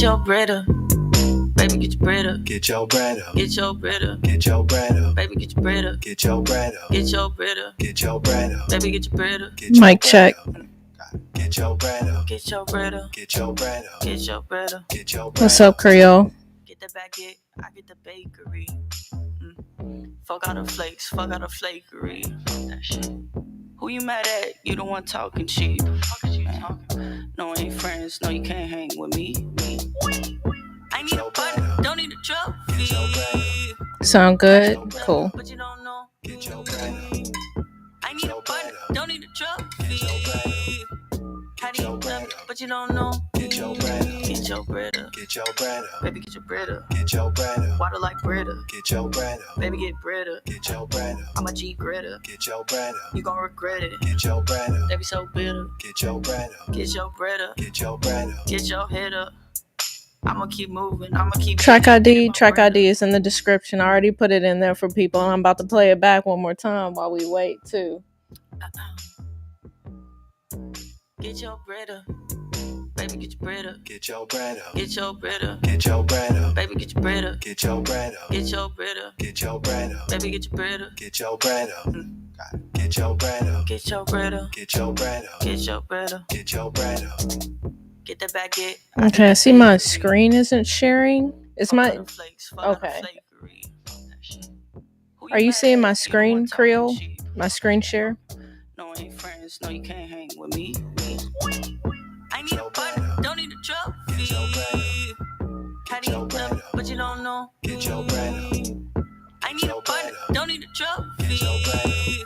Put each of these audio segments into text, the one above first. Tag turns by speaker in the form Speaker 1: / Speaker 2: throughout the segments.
Speaker 1: your bread up. Baby, get your bread up.
Speaker 2: Get your bread up.
Speaker 1: Get your bread up.
Speaker 2: Get your bread up.
Speaker 1: Baby, get your bread up.
Speaker 2: Get your bread up.
Speaker 1: Get your bread up.
Speaker 2: Get your bread up.
Speaker 1: Baby, get your bread up.
Speaker 3: Mic check.
Speaker 2: Get your bread up.
Speaker 1: Get your bread up.
Speaker 2: Get your bread up.
Speaker 1: Get your bread up.
Speaker 2: Get your bread up.
Speaker 3: What's up, Creole?
Speaker 1: Get the baguette, I get the bakery. Fuck out the flakes, fuck out the flakery. That shit. Who you mad at? You the one talking cheap. Fuck is you talking? No, ain't friends. No, you can't hang with me. I need a button, don't need a trophy.
Speaker 3: Sound good? Cool.
Speaker 1: But you don't know.
Speaker 2: Get your bread up.
Speaker 1: I need a button, don't need a trophy. How do you love it? But you don't know.
Speaker 2: Get your bread up.
Speaker 1: Get your bread up.
Speaker 2: Get your bread up.
Speaker 1: Baby, get your bread up.
Speaker 2: Get your bread up.
Speaker 1: Water like bread up.
Speaker 2: Get your bread up.
Speaker 1: Baby, get bread up.
Speaker 2: Get your bread up.
Speaker 1: I'm a G Greta.
Speaker 2: Get your bread up.
Speaker 1: You gon' regret it.
Speaker 2: Get your bread up.
Speaker 1: They be so bitter.
Speaker 2: Get your bread up.
Speaker 1: Get your bread up.
Speaker 2: Get your bread up.
Speaker 1: Get your head up. I'ma keep moving. I'ma keep.
Speaker 3: Track ID is in the description. I already put it in there for people. I'm about to play it back one more time while we wait too.
Speaker 1: Get your bread up. Baby, get your bread up.
Speaker 2: Get your bread up.
Speaker 1: Get your bread up.
Speaker 2: Get your bread up.
Speaker 1: Baby, get your bread up.
Speaker 2: Get your bread up.
Speaker 1: Get your bread up.
Speaker 2: Get your bread up.
Speaker 1: Baby, get your bread up.
Speaker 2: Get your bread up. Get your bread up.
Speaker 1: Get your bread up.
Speaker 2: Get your bread up.
Speaker 1: Get your bread up.
Speaker 2: Get your bread up.
Speaker 1: Get the baguette.
Speaker 3: Okay, I see my screen isn't sharing. Is my okay? Are you seeing my screen, Creole? My screen share?
Speaker 1: No, ain't friends. No, you can't hang with me. I need a button, don't need a trophy. How do you love it? But you don't know.
Speaker 2: Get your bread up.
Speaker 1: I need a button, don't need a trophy.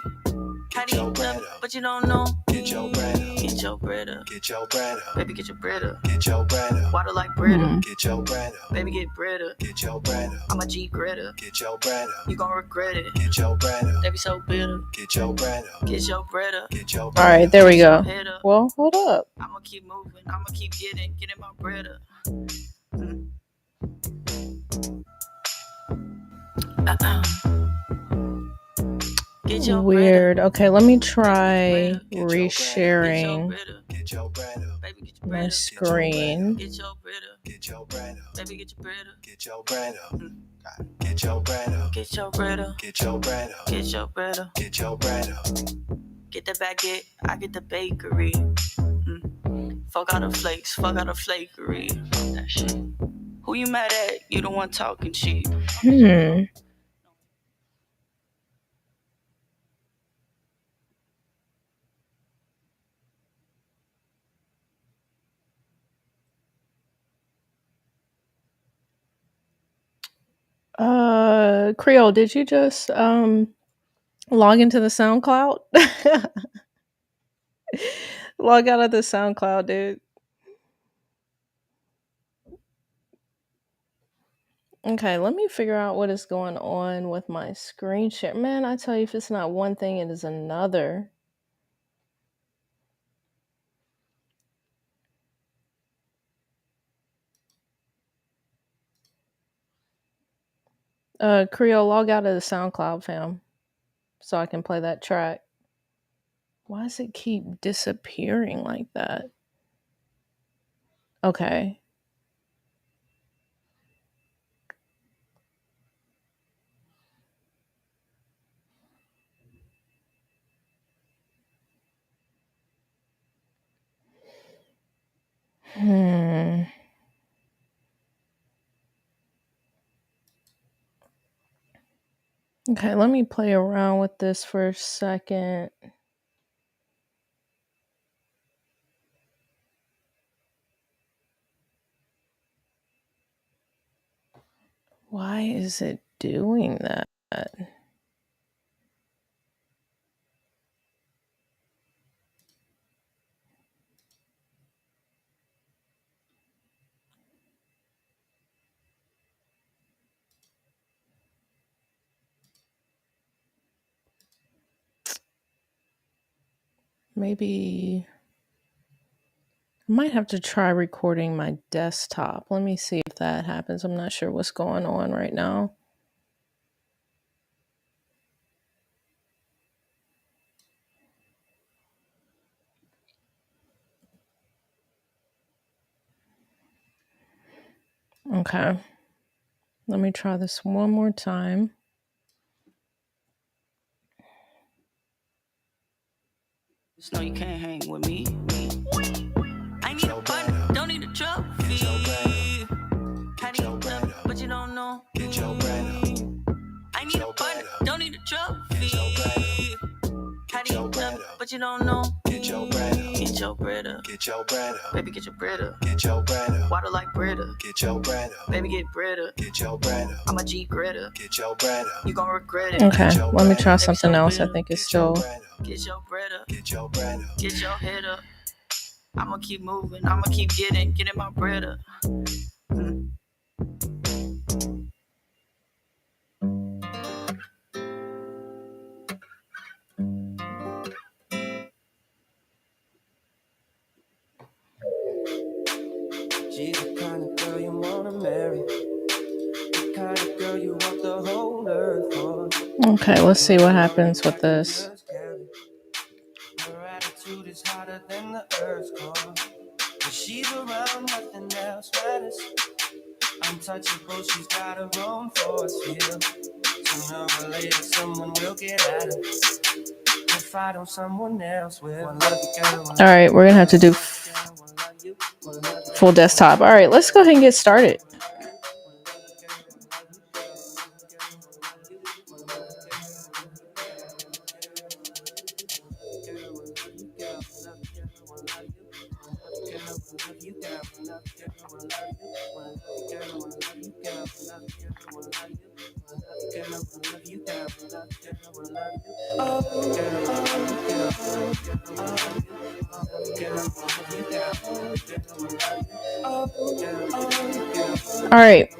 Speaker 1: How do you love it? But you don't know.
Speaker 2: Get your bread up.
Speaker 1: Get your bread up.
Speaker 2: Get your bread up.
Speaker 1: Baby, get your bread up.
Speaker 2: Get your bread up.
Speaker 1: Water like bread up.
Speaker 2: Get your bread up.
Speaker 1: Baby, get bread up.
Speaker 2: Get your bread up.
Speaker 1: I'm a G Greta.
Speaker 2: Get your bread up.
Speaker 1: You gon' regret it.
Speaker 2: Get your bread up.
Speaker 1: They be so bitter.
Speaker 2: Get your bread up.
Speaker 1: Get your bread up.
Speaker 2: Get your
Speaker 3: All
Speaker 2: bread
Speaker 3: right,
Speaker 2: up.
Speaker 3: there we go.
Speaker 1: Head up.
Speaker 3: Well, hold up.
Speaker 1: I'ma keep moving. I'ma keep getting my bread up. Get your
Speaker 3: Weird. Okay, let me try
Speaker 1: Get your
Speaker 3: resharing
Speaker 1: bread up.
Speaker 2: Get your bread up.
Speaker 1: Baby, get your
Speaker 3: my
Speaker 1: bread up.
Speaker 3: screen.
Speaker 1: Get your bread up.
Speaker 2: Get your bread up.
Speaker 1: Baby, get your bread up.
Speaker 2: Get your bread up. Get your bread up.
Speaker 1: Get your bread up.
Speaker 2: Get your bread up.
Speaker 1: Get your bread up.
Speaker 2: Get your bread up.
Speaker 1: Get the baguette, I get the bakery. Fuck out the flakes, fuck out the flakery. That shit. Who you mad at? You the one talking cheap.
Speaker 3: Creole, did you just log into the SoundCloud? Log out of the SoundCloud, dude. Okay, let me figure out what is going on with my screen share. Man, I tell you, if it's not one thing, it is another. Creole, log out of the SoundCloud, fam, so I can play that track. Why does it keep disappearing like that? Okay. Okay, let me play around with this for a second. Why is it doing that? Maybe I might have to try recording my desktop. Let me see if that happens. I'm not sure what's going on right now. Okay. Let me try this one more time.
Speaker 1: Just know you can't hang with me. I need a partner, don't need a trophy. Caddy up, but you don't know.
Speaker 2: Get your bread up.
Speaker 1: I need a partner, don't need a trophy. Caddy up, but you don't know.
Speaker 2: Get your bread up.
Speaker 1: Get your bread up.
Speaker 2: Get your bread up.
Speaker 1: Baby, get your bread up.
Speaker 2: Get your bread up.
Speaker 1: Water like bread up.
Speaker 2: Get your bread up.
Speaker 1: Baby, get bread up.
Speaker 2: Get your bread up.
Speaker 1: I'm a G Greta.
Speaker 2: Get your bread up.
Speaker 1: You gon' regret it.
Speaker 3: Okay, let me try something else. I think it's still.
Speaker 1: Get your bread up.
Speaker 2: Get your bread up.
Speaker 1: Get your head up. I'ma keep moving. I'ma keep getting my bread up.
Speaker 2: She's the kind of girl you wanna marry. The kind of girl you want the whole earth for.
Speaker 3: Okay, let's see what happens with this.
Speaker 2: Her attitude is hotter than the earth's core. When she's around, nothing else matters. Untouchable, she's got her own force field. Sooner or later, someone will get at her. If I don't, someone else will.
Speaker 3: All right, we're gonna have to do full desktop. All right, let's go ahead and get started. All right.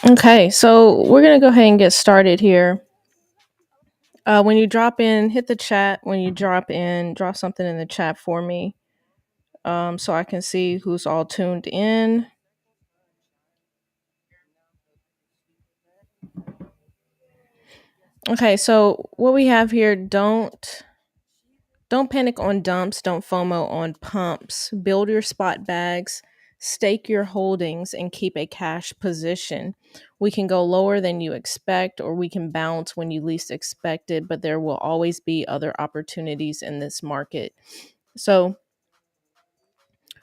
Speaker 3: Okay, so we're gonna go ahead and get started here. When you drop in, hit the chat. When you drop in, drop something in the chat for me, so I can see who's all tuned in. Okay, so what we have here, don't panic on dumps, don't FOMO on pumps. Build your spot bags, stake your holdings, and keep a cash position. We can go lower than you expect, or we can bounce when you least expect it, but there will always be other opportunities in this market. So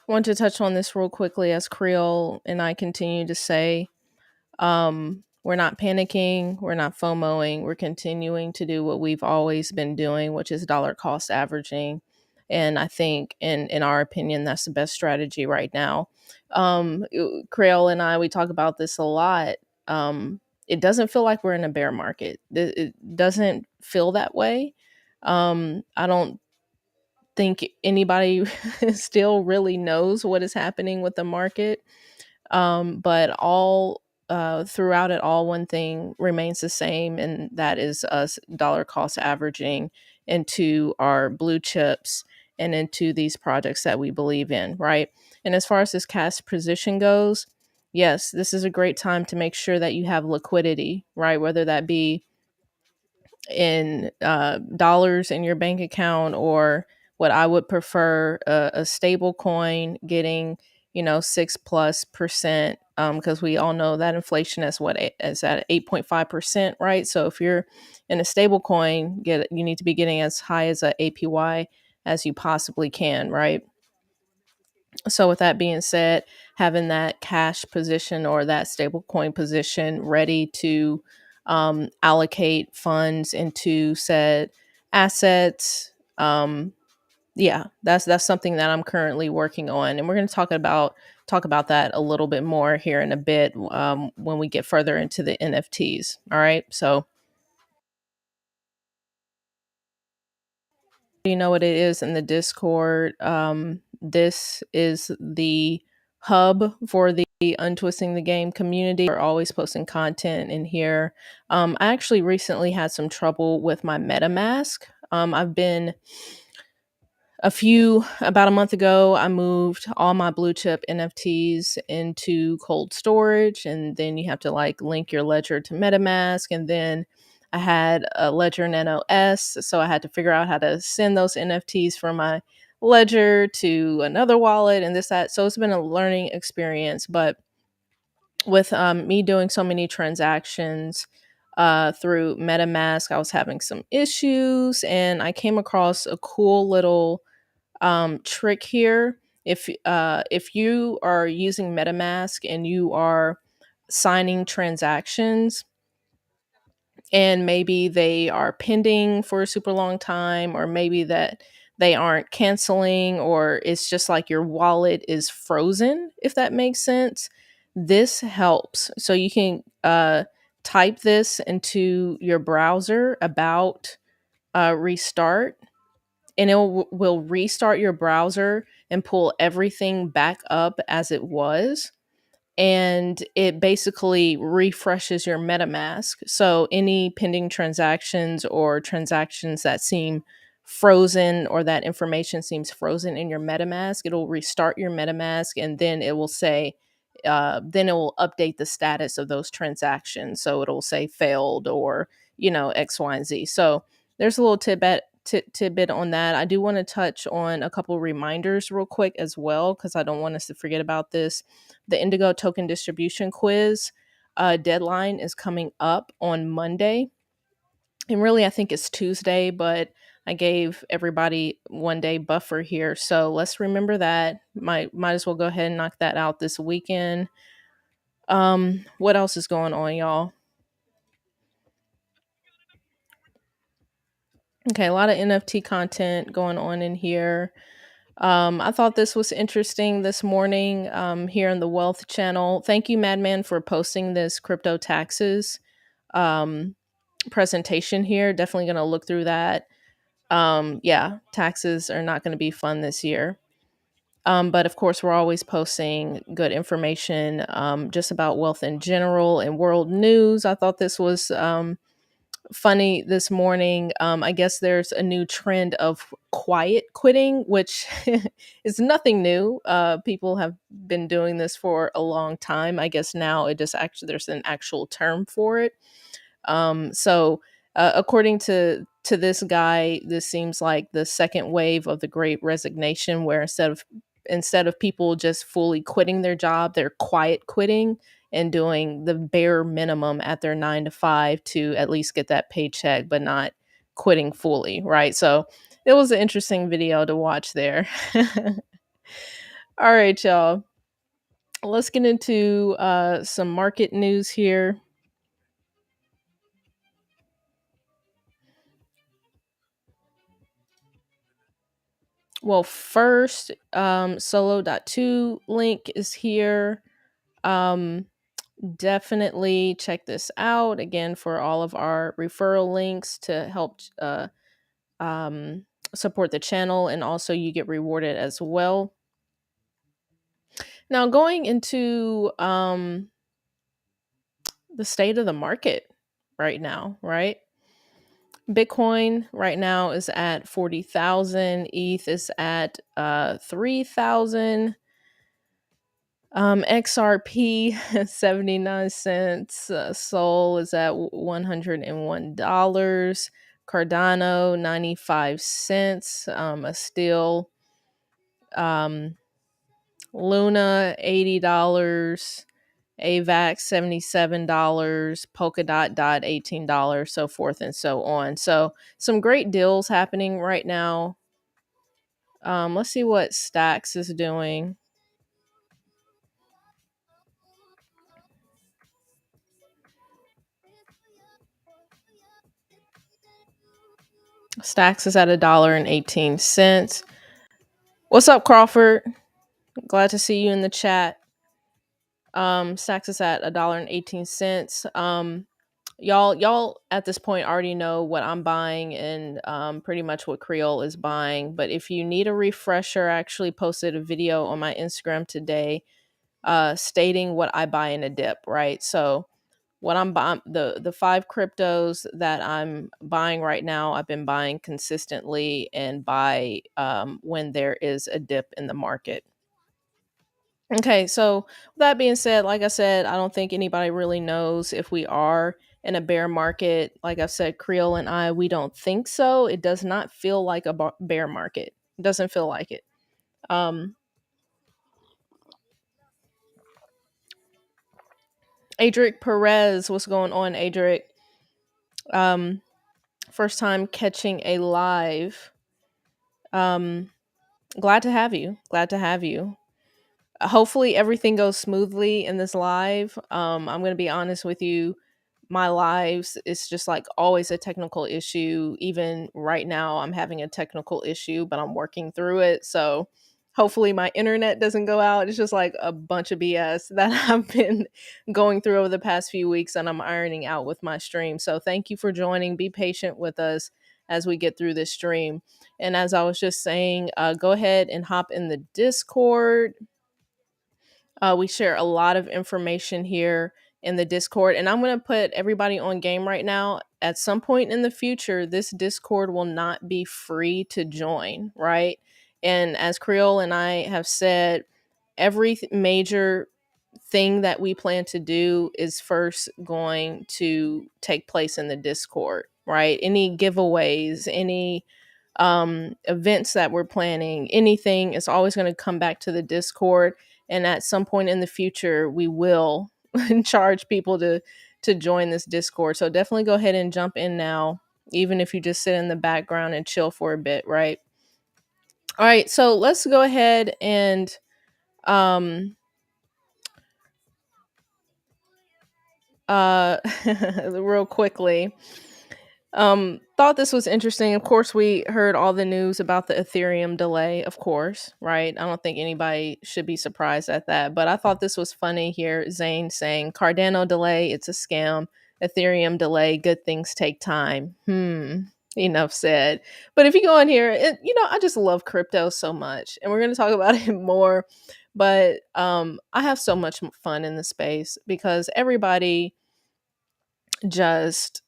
Speaker 3: I want to touch on this real quickly as Creole and I continue to say, we're not panicking, we're not FOMOing, we're continuing to do what we've always been doing, which is dollar cost averaging. And I think, in our opinion, that's the best strategy right now. Creole and I, we talk about this a lot. It doesn't feel like we're in a bear market. It doesn't feel that way. I don't think anybody still really knows what is happening with the market. But all throughout it all, one thing remains the same, and that is us dollar cost averaging into our blue chips and into these projects that we believe in, right? And as far as this cash position goes, yes, this is a great time to make sure that you have liquidity, right? Whether that be in dollars in your bank account, or what I would prefer, a stable coin getting 6+%, because we all know that inflation is at 8.5%, right? So if you're in a stable coin, you need to be getting as high as a APY as you possibly can, right? So with that being said, having that cash position or that stable coin position ready to allocate funds into said assets, yeah, that's something that I'm currently working on, and we're going to talk about that a little bit more here in a bit, when we get further into the NFTs. All right, so you know what it is in the Discord. This is the hub for the Untwisting the Game community. We're always posting content in here. I actually recently had some trouble with my MetaMask. I've been About a month ago, I moved all my blue chip NFTs into cold storage, and then you have to like link your ledger to MetaMask. And then I had a ledger in NOS, so I had to figure out how to send those NFTs from my ledger to another wallet and this, that. So it's been a learning experience. But with me doing so many transactions through MetaMask, I was having some issues, and I came across a cool little trick here. If you are using MetaMask and you are signing transactions, and maybe they are pending for a super long time, or maybe that they aren't canceling, or it's just like your wallet is frozen, if that makes sense, this helps. So you can type this into your browser about restart, and will restart your browser and pull everything back up as it was, and it basically refreshes your MetaMask. So any pending transactions or transactions that seem frozen, or that information seems frozen in your MetaMask, it'll restart your MetaMask, and then it will say, then it will update the status of those transactions. So it'll say failed, or X, Y, and Z. So there's a little tidbit on that. I do want to touch on a couple reminders real quick as well, because I don't want us to forget about this. The Indigo token distribution quiz deadline is coming up on Monday. And really, I think it's Tuesday, but I gave everybody 1 day buffer here. So let's remember that. Might as well go ahead and knock that out this weekend. What else is going on, y'all? Okay, a lot of NFT content going on in here. I thought this was interesting this morning here in the Wealth Channel. Thank you, Madman, for posting this crypto taxes um, presentation here. Definitely going to look through that. Yeah, taxes are not going to be fun this year. But of course, we're always posting good information just about wealth in general and world news. I thought this was funny this morning. I guess there's a new trend of quiet quitting, which is nothing new. People have been doing this for a long time. I guess now it just actually there's an actual term for it. According to this guy, this seems like the second wave of the Great Resignation, where instead of people just fully quitting their job, they're quiet quitting and doing the bare minimum at their 9 to 5 to at least get that paycheck, but not quitting fully, right? So it was an interesting video to watch there. All right, y'all. Let's get into some market news here. Well, first, solo.2 link is here. Um, Definitely check this out again for all of our referral links to help um, support the channel, and also you get rewarded as well. Now, going into the state of the market right now, right? Bitcoin right now is at 40,000. ETH is at 3,000. XRP 79 cents. Sol is at $101. Cardano 95 cents. A steel. Luna $80. AVAX $77. Polkadot $18. So forth and so on. So some great deals happening right now. Let's see what Stacks is doing. Stacks is at $1.18. What's up, Crawford? Glad to see you in the chat. Stacks is at $1.18. Y'all at this point already know what I'm buying, and pretty much what Creole is buying. But if you need a refresher, I actually posted a video on my Instagram today stating what I buy in a dip, right? So what I'm buying, the five cryptos that I'm buying right now, I've been buying consistently and buy when there is a dip in the market. Okay, so with that being said, like I said, I don't think anybody really knows if we are in a bear market. Like I said, Creole and I, we don't think so. It does not feel like a bear market. It doesn't feel like it. Um, Adric Perez, what's going on, Adric? Um, First time catching a live. Um, Glad to have you. Glad to have you. Hopefully everything goes smoothly in this live. I'm going to be honest with you. My lives, it's just like always a technical issue. Even right now, I'm having a technical issue, but I'm working through it. So hopefully my internet doesn't go out. It's just like a bunch of BS that I've been going through over the past few weeks and I'm ironing out with my stream. So thank you for joining. Be patient with us as we get through this stream. And as I was just saying, go ahead and hop in the Discord. We share a lot of information here in the Discord, and I'm going to put everybody on game right now. At some point in the future, this Discord will not be free to join, right? And as Creole and I have said, every major thing that we plan to do is first going to take place in the Discord, right? Any giveaways, any events that we're planning, anything is always going to come back to the Discord. And at some point in the future, we will charge people to join this Discord. So definitely go ahead and jump in now, even if you just sit in the background and chill for a bit, right? All right, so let's go ahead and um real quickly. Thought this was interesting. Of course, we heard all the news about the Ethereum delay, of course, right? I don't think anybody should be surprised at that. But I thought this was funny here. Zane saying Cardano delay, it's a scam. Ethereum delay, good things take time. Enough said. But if you go in here, I just love crypto so much. And we're gonna talk about it more. But I have so much fun in the space because everybody just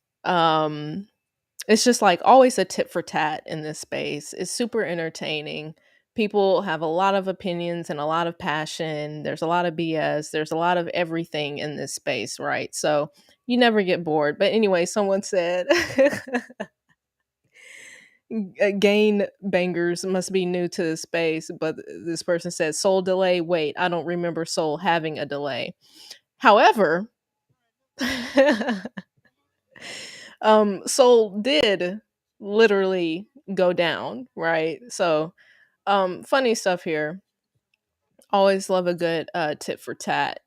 Speaker 3: it's just like always a tit for tat in this space. It's super entertaining. People have a lot of opinions and a lot of passion. There's a lot of BS. There's a lot of everything in this space, right? So you never get bored. But anyway, someone said gain bangers must be new to the space. But this person said soul delay. Wait, I don't remember soul having a delay. However, Soul did literally go down, right? So, funny stuff here. Always love a good tit for tat.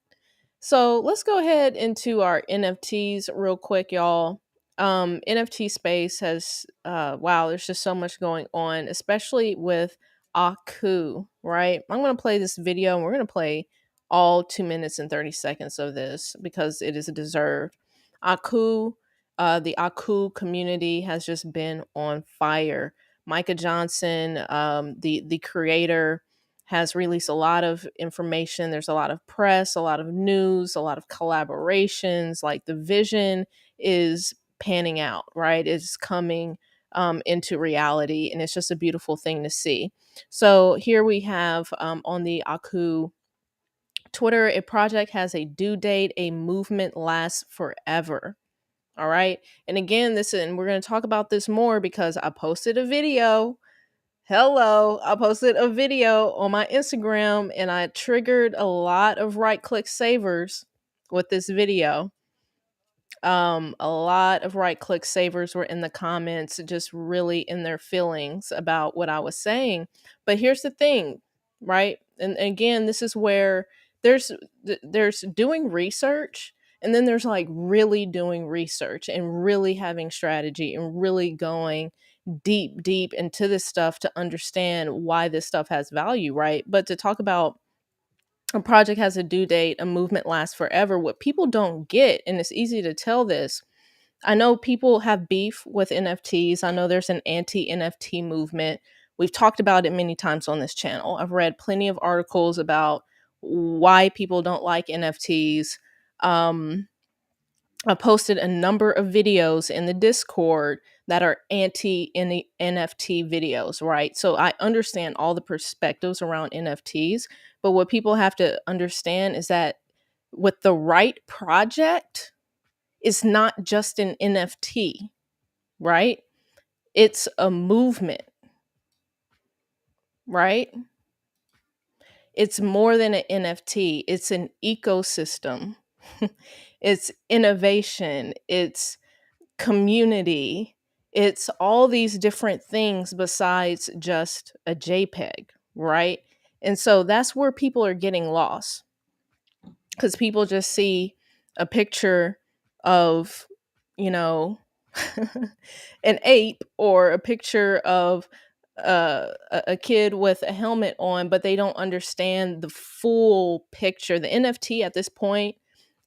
Speaker 3: So let's go ahead into our NFTs real quick, y'all. NFT space has wow, there's just so much going on, especially with Aku, right? I'm gonna play this video and we're gonna play all 2 minutes and 30 seconds of this because it is deserved. Aku, the Aku community has just been on fire. Micah Johnson, the creator, has released a lot of information. There's a lot of press, a lot of news, a lot of collaborations. Like the vision is panning out, right? It's coming into reality, and it's just a beautiful thing to see. So here we have on the Aku Twitter, a project has a due date, a movement lasts forever. All right. And again, and we're going to talk about this more because I posted a video. Hello, I posted a video on my Instagram and I triggered a lot of right click savers with this video. A lot of right click savers were in the comments, just really in their feelings about what I was saying. But here's the thing, right? And again, this is where there's there's doing research, and then there's like really doing research and really having strategy and really going deep into this stuff to understand why this stuff has value, right? But to talk about a project has a due date, a movement lasts forever, what people don't get, and it's easy to tell this. I know people have beef with NFTs. I know there's an anti-NFT movement. We've talked about it many times on this channel. I've read plenty of articles about why people don't like NFTs. Um, I posted a number of videos in the Discord that are anti-NFT videos, right? So I understand all the perspectives around NFTs, but what people have to understand is that with the right project, it's not just an NFT, right? It's a movement, right? It's more than an NFT, it's an ecosystem. It's innovation, it's community, it's all these different things besides just a JPEG, right? And so that's where people are getting lost, because people just see a picture of, you know, an ape or a picture of a kid with a helmet on, but they don't understand the full picture. The NFT at this point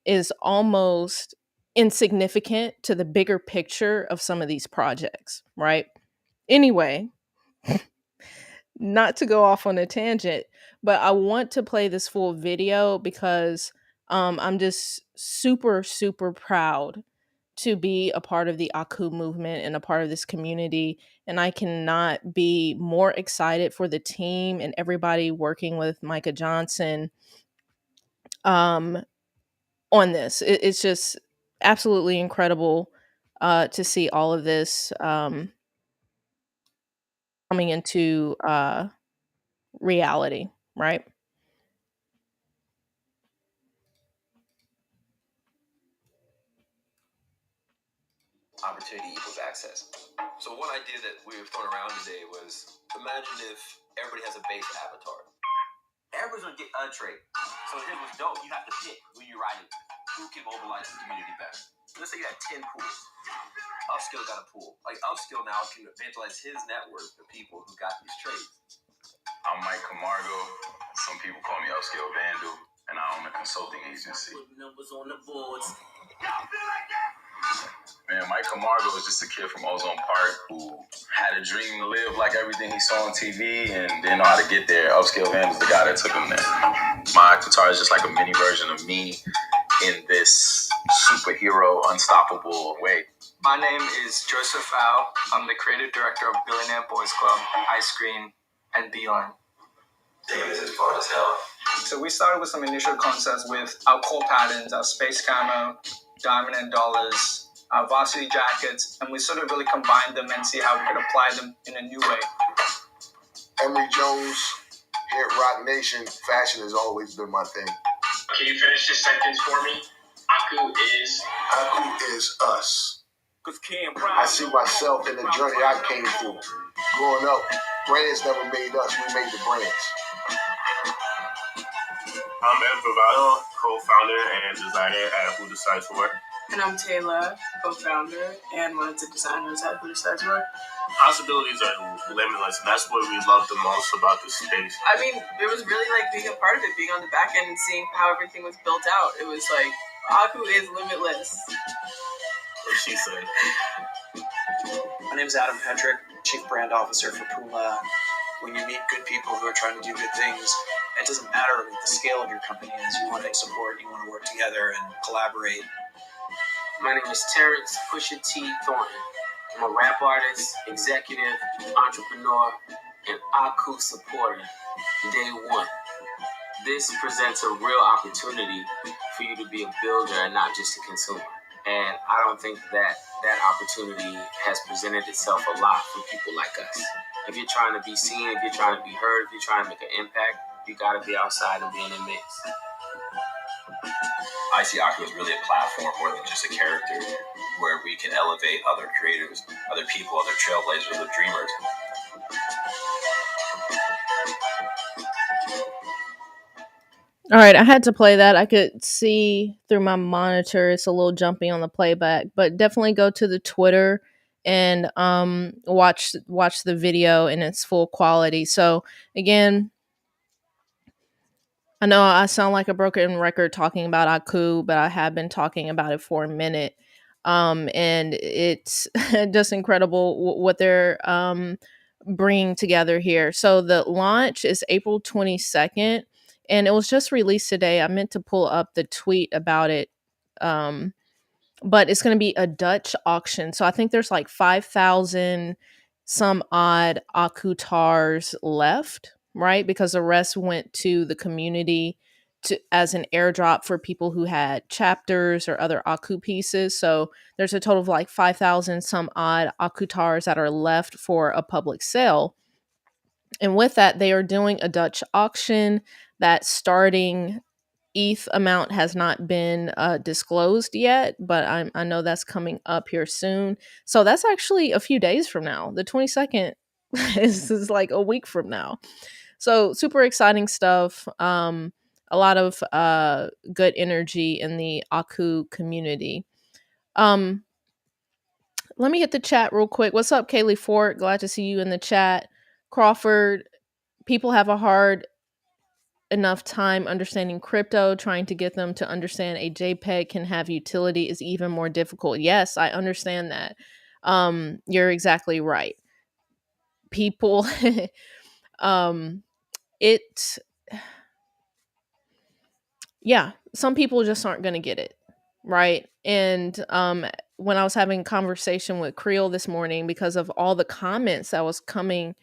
Speaker 3: is almost insignificant to the bigger picture of some of these projects, right? Anyway, not to go off on a tangent, but I want to play this full video because I'm just super, super proud to be a part of the Aku movement and a part of this community. And I cannot be more excited for the team and everybody working with Micah Johnson um, on this. It's just absolutely incredible to see all of this coming into reality, right?
Speaker 2: Opportunity equals access. So one idea that we were throwing around today was, imagine if everybody has a base avatar. Everybody's gonna get a trait. So here's what's dope. You have to pick who you're riding. Who can mobilize the community best? Let's say you had 10 pools. Upskill got a pool. Like Upskill now can evangelize his network of people who got these traits. I'm Mike Camargo. Some people call me Upskill Vandal, and I own a consulting agency. Put numbers on the boards. Man, Mike Camargo was just a kid from Ozone Park who had a dream to live like everything he saw on TV and didn't know how to get there. Upscale Van was the guy that took him there. My Akutars is just like a mini version of me in this superhero, unstoppable way. My name is Joseph Au. I'm the creative director of Billionaire Boys Club, Ice Cream, and Beyond. Damn, this is fun as hell. So we started with some initial concepts with our core patterns, our space camo, diamond and dollars, our varsity jackets, and we sort of really combined them and see how we could apply them in a new way.
Speaker 4: Emery Jones, here at Rock Nation, fashion has always been my thing.
Speaker 5: Can you finish this sentence for me? Aku is
Speaker 4: us. I see myself in the journey I came through. Growing up, brands never made us, we made the brands.
Speaker 5: I'm Ed Bravado, co-founder and designer at Who Decides to Work.
Speaker 6: And I'm Taylor, co-founder and one of the designers at Who Decides to Work.
Speaker 5: Possibilities are limitless, and that's what we love the most about this space.
Speaker 6: I mean, it was really like being a part of it, being on the back end and seeing how everything was built out. It was like, Aku is limitless.
Speaker 5: What she said.
Speaker 7: My name is Adam Petrick, Chief Brand Officer for Puma. When you meet good people who are trying to do good things, it doesn't matter what the scale of your company is. You want to support, you want to work together and collaborate.
Speaker 8: My name is Terrence Pusha T. Thornton. I'm a rap artist, executive, entrepreneur, and Aku supporter. Day one. This presents a real opportunity for you to be a builder and not just a consumer. And I don't think that opportunity has presented itself a lot for people like us. If you're trying to be seen, if you're trying to be heard, if you're trying to make an impact, you gotta be outside and be in the mix.
Speaker 2: I see Aku as really a platform more than just a character, where we can elevate other creators, other people, other trailblazers, other dreamers.
Speaker 3: All right, I had to play that. I could see through my monitor. It's a little jumpy on the playback, but definitely go to the Twitter and watch the video in its full quality. So again, I know I sound like a broken record talking about Aku, but I have been talking about it for a minute. And it's just incredible what they're bringing together here. So the launch is April 22nd, and it was just released today. I meant to pull up the tweet about it but it's going to be a Dutch auction. So I think there's like 5,000 some odd Akutars left, right? Because the rest went to the community to as an airdrop for people who had chapters or other Aku pieces. So there's a total of like 5,000 some odd Akutars that are left for a public sale. And with that, they are doing a Dutch auction that starting ETH amount has not been disclosed yet, but I know that's coming up here soon. So that's actually a few days from now. The 22nd is like a week from now. So super exciting stuff. A lot of good energy in the Aku community. Um, Let me hit the chat real quick. What's up, Kaylee Fort? Glad to see you in the chat. Crawford, people have a hard enough time understanding crypto. Trying to get them to understand a JPEG can have utility is even more difficult. Yes, I understand that. You're exactly right. People, um, it, yeah, some people just aren't going to get it, right? And when I was having a conversation with Creel this morning, because of all the comments that was coming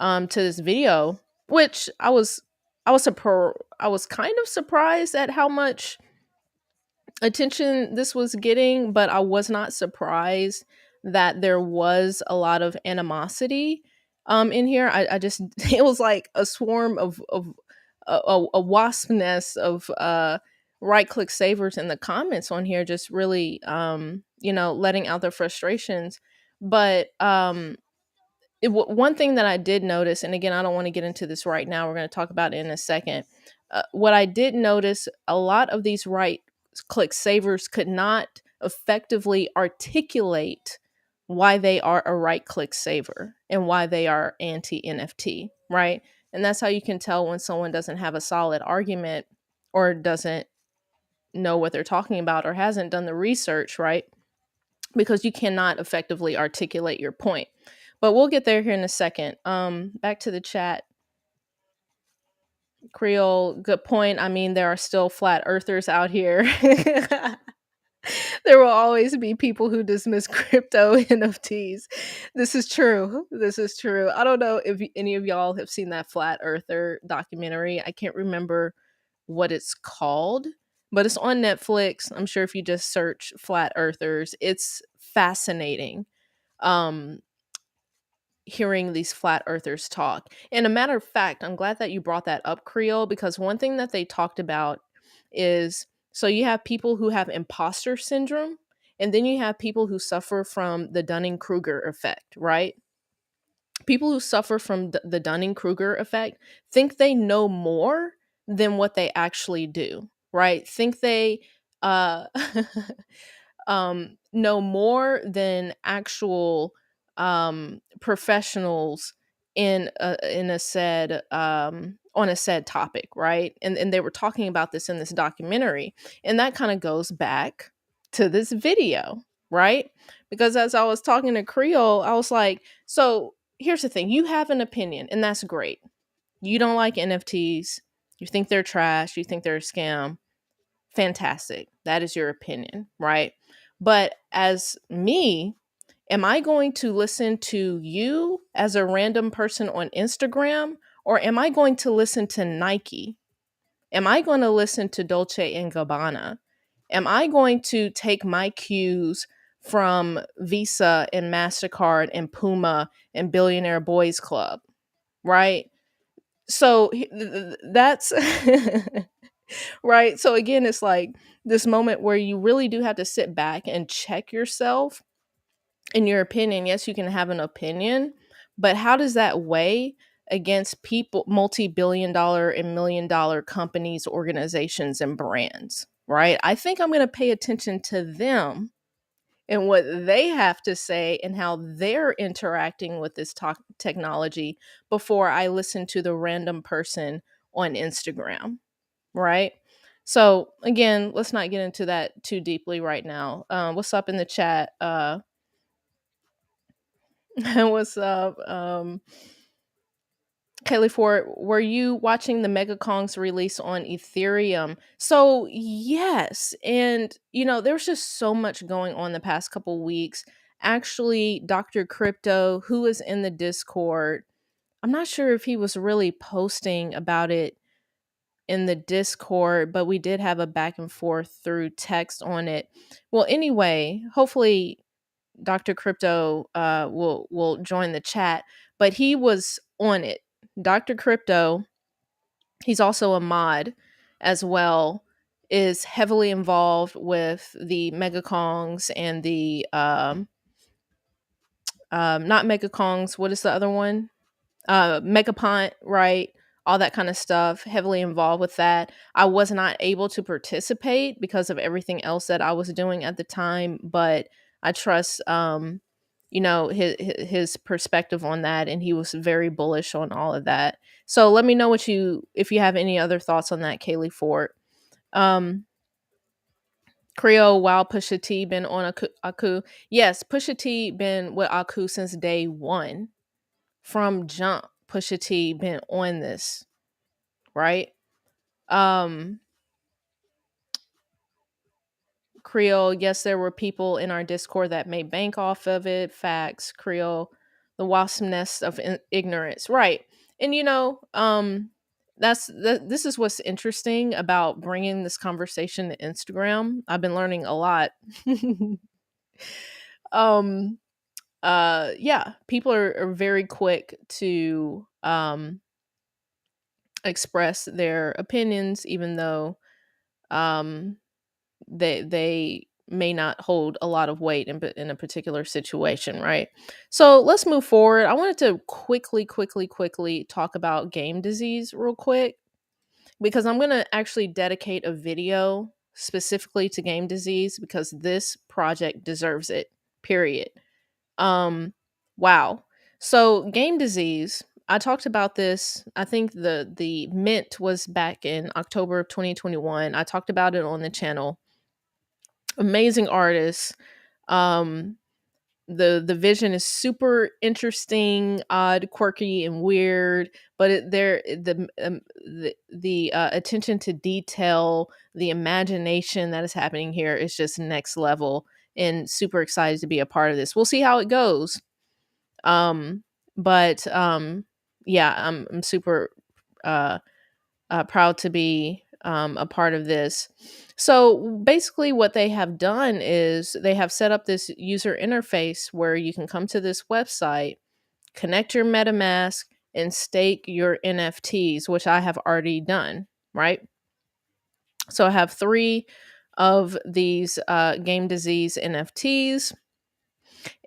Speaker 3: to this video, which I was kind of surprised at how much attention this was getting, but I was not surprised that there was a lot of animosity in here. I just it was like a swarm of a wasp nest of right click savers in the comments on here, just really letting out their frustrations. But one thing that I did notice, and again, I don't want to get into this right now. We're going to talk about it in a second. What I did notice, a lot of these right click savers could not effectively articulate why they are a right click saver and why they are anti NFT, right? And that's how you can tell when someone doesn't have a solid argument or doesn't know what they're talking about or hasn't done the research, right? Because you cannot effectively articulate your point. But we'll get there here in a second. Back to the chat. Creole, good point. I mean, there are still flat earthers out here. There will always be people who dismiss crypto NFTs. This is true. This is true. I don't know if any of y'all have seen that flat earther documentary. I can't remember what it's called, but it's on Netflix. I'm sure if you just search flat earthers, it's fascinating. Um Hearing these flat earthers talk. And a matter of fact, I'm glad that you brought that up, Creole, because one thing that they talked about is, so you have people who have imposter syndrome, and then you have people who suffer from the Dunning-Kruger effect, right? People who suffer from the Dunning-Kruger effect think they know more than what they actually do, right? Think they uh know more than actual professionals in a said on a said topic, right? And they were talking about this in this documentary, and that kind of goes back to this video, right? Because as I was talking to Creole, I was like, so here's the thing: you have an opinion, and that's great. You don't like NFTs, you think they're trash, you think they're a scam. Fantastic. That is your opinion, right? But as me, am I going to listen to you as a random person on Instagram, or am I going to listen to Nike? Am I going to listen to Dolce and Gabbana? Am I going to take my cues from Visa and MasterCard and Puma and Billionaire Boys Club, right? So that's right. So again, it's like this moment where you really do have to sit back and check yourself in your opinion. Yes, you can have an opinion, but how does that weigh against people, multi-billion dollar and $1 million companies, organizations, and brands, right? I think I'm going to pay attention to them and what they have to say and how they're interacting with this technology before I listen to the random person on Instagram, right? So again, let's not get into that too deeply right now. What's up in the chat? What's up? Kaylee Ford, were you watching the MegaKongs release on Ethereum? So yes, and there's just so much going on the past couple weeks. Actually, Dr. Crypto, who is in the Discord, I'm not sure if he was really posting about it in the Discord, but we did have a back and forth through text on it. Well, anyway, hopefully Dr. Crypto will join the chat, but he was on it. Dr. Crypto, he's also a mod as well, is heavily involved with the MegaKongs and the not MegaKongs, what is the other one? Megapont, right? All that kind of stuff, heavily involved with that. I was not able to participate because of everything else that I was doing at the time, but I trust his perspective on that, and he was very bullish on all of that. So let me know if you have any other thoughts on that, Kaylee Ford. Creole, while Pusha T been on Aku. Yes, Pusha T been with Aku since day one. From jump, Pusha T been on this, right? Um Creole, yes, there were people in our Discord that made bank off of it. Facts, Creole, the wasp nest of ignorance, right? And this is what's interesting about bringing this conversation to Instagram. I've been learning a lot. um yeah, people are very quick to express their opinions, even though um they may not hold a lot of weight in a particular situation, right? So let's move forward. I wanted to quickly talk about game disease real quick, because I'm going to actually dedicate a video specifically to game disease, because this project deserves it, period. Wow. So game disease, I talked about this. I think the mint was back in October of 2021. I talked about it on the channel. Amazing artists. Um the vision is super interesting, odd, quirky, and weird, but the attention to detail, the imagination that is happening here is just next level, and super excited to be a part of this. We'll see how it goes. But yeah, I'm super uh proud to be a part of this. So basically, what they have done is they have set up this user interface where you can come to this website, connect your MetaMask, and stake your NFTs, which I have already done, right? So I have 3 of these game disease NFTs.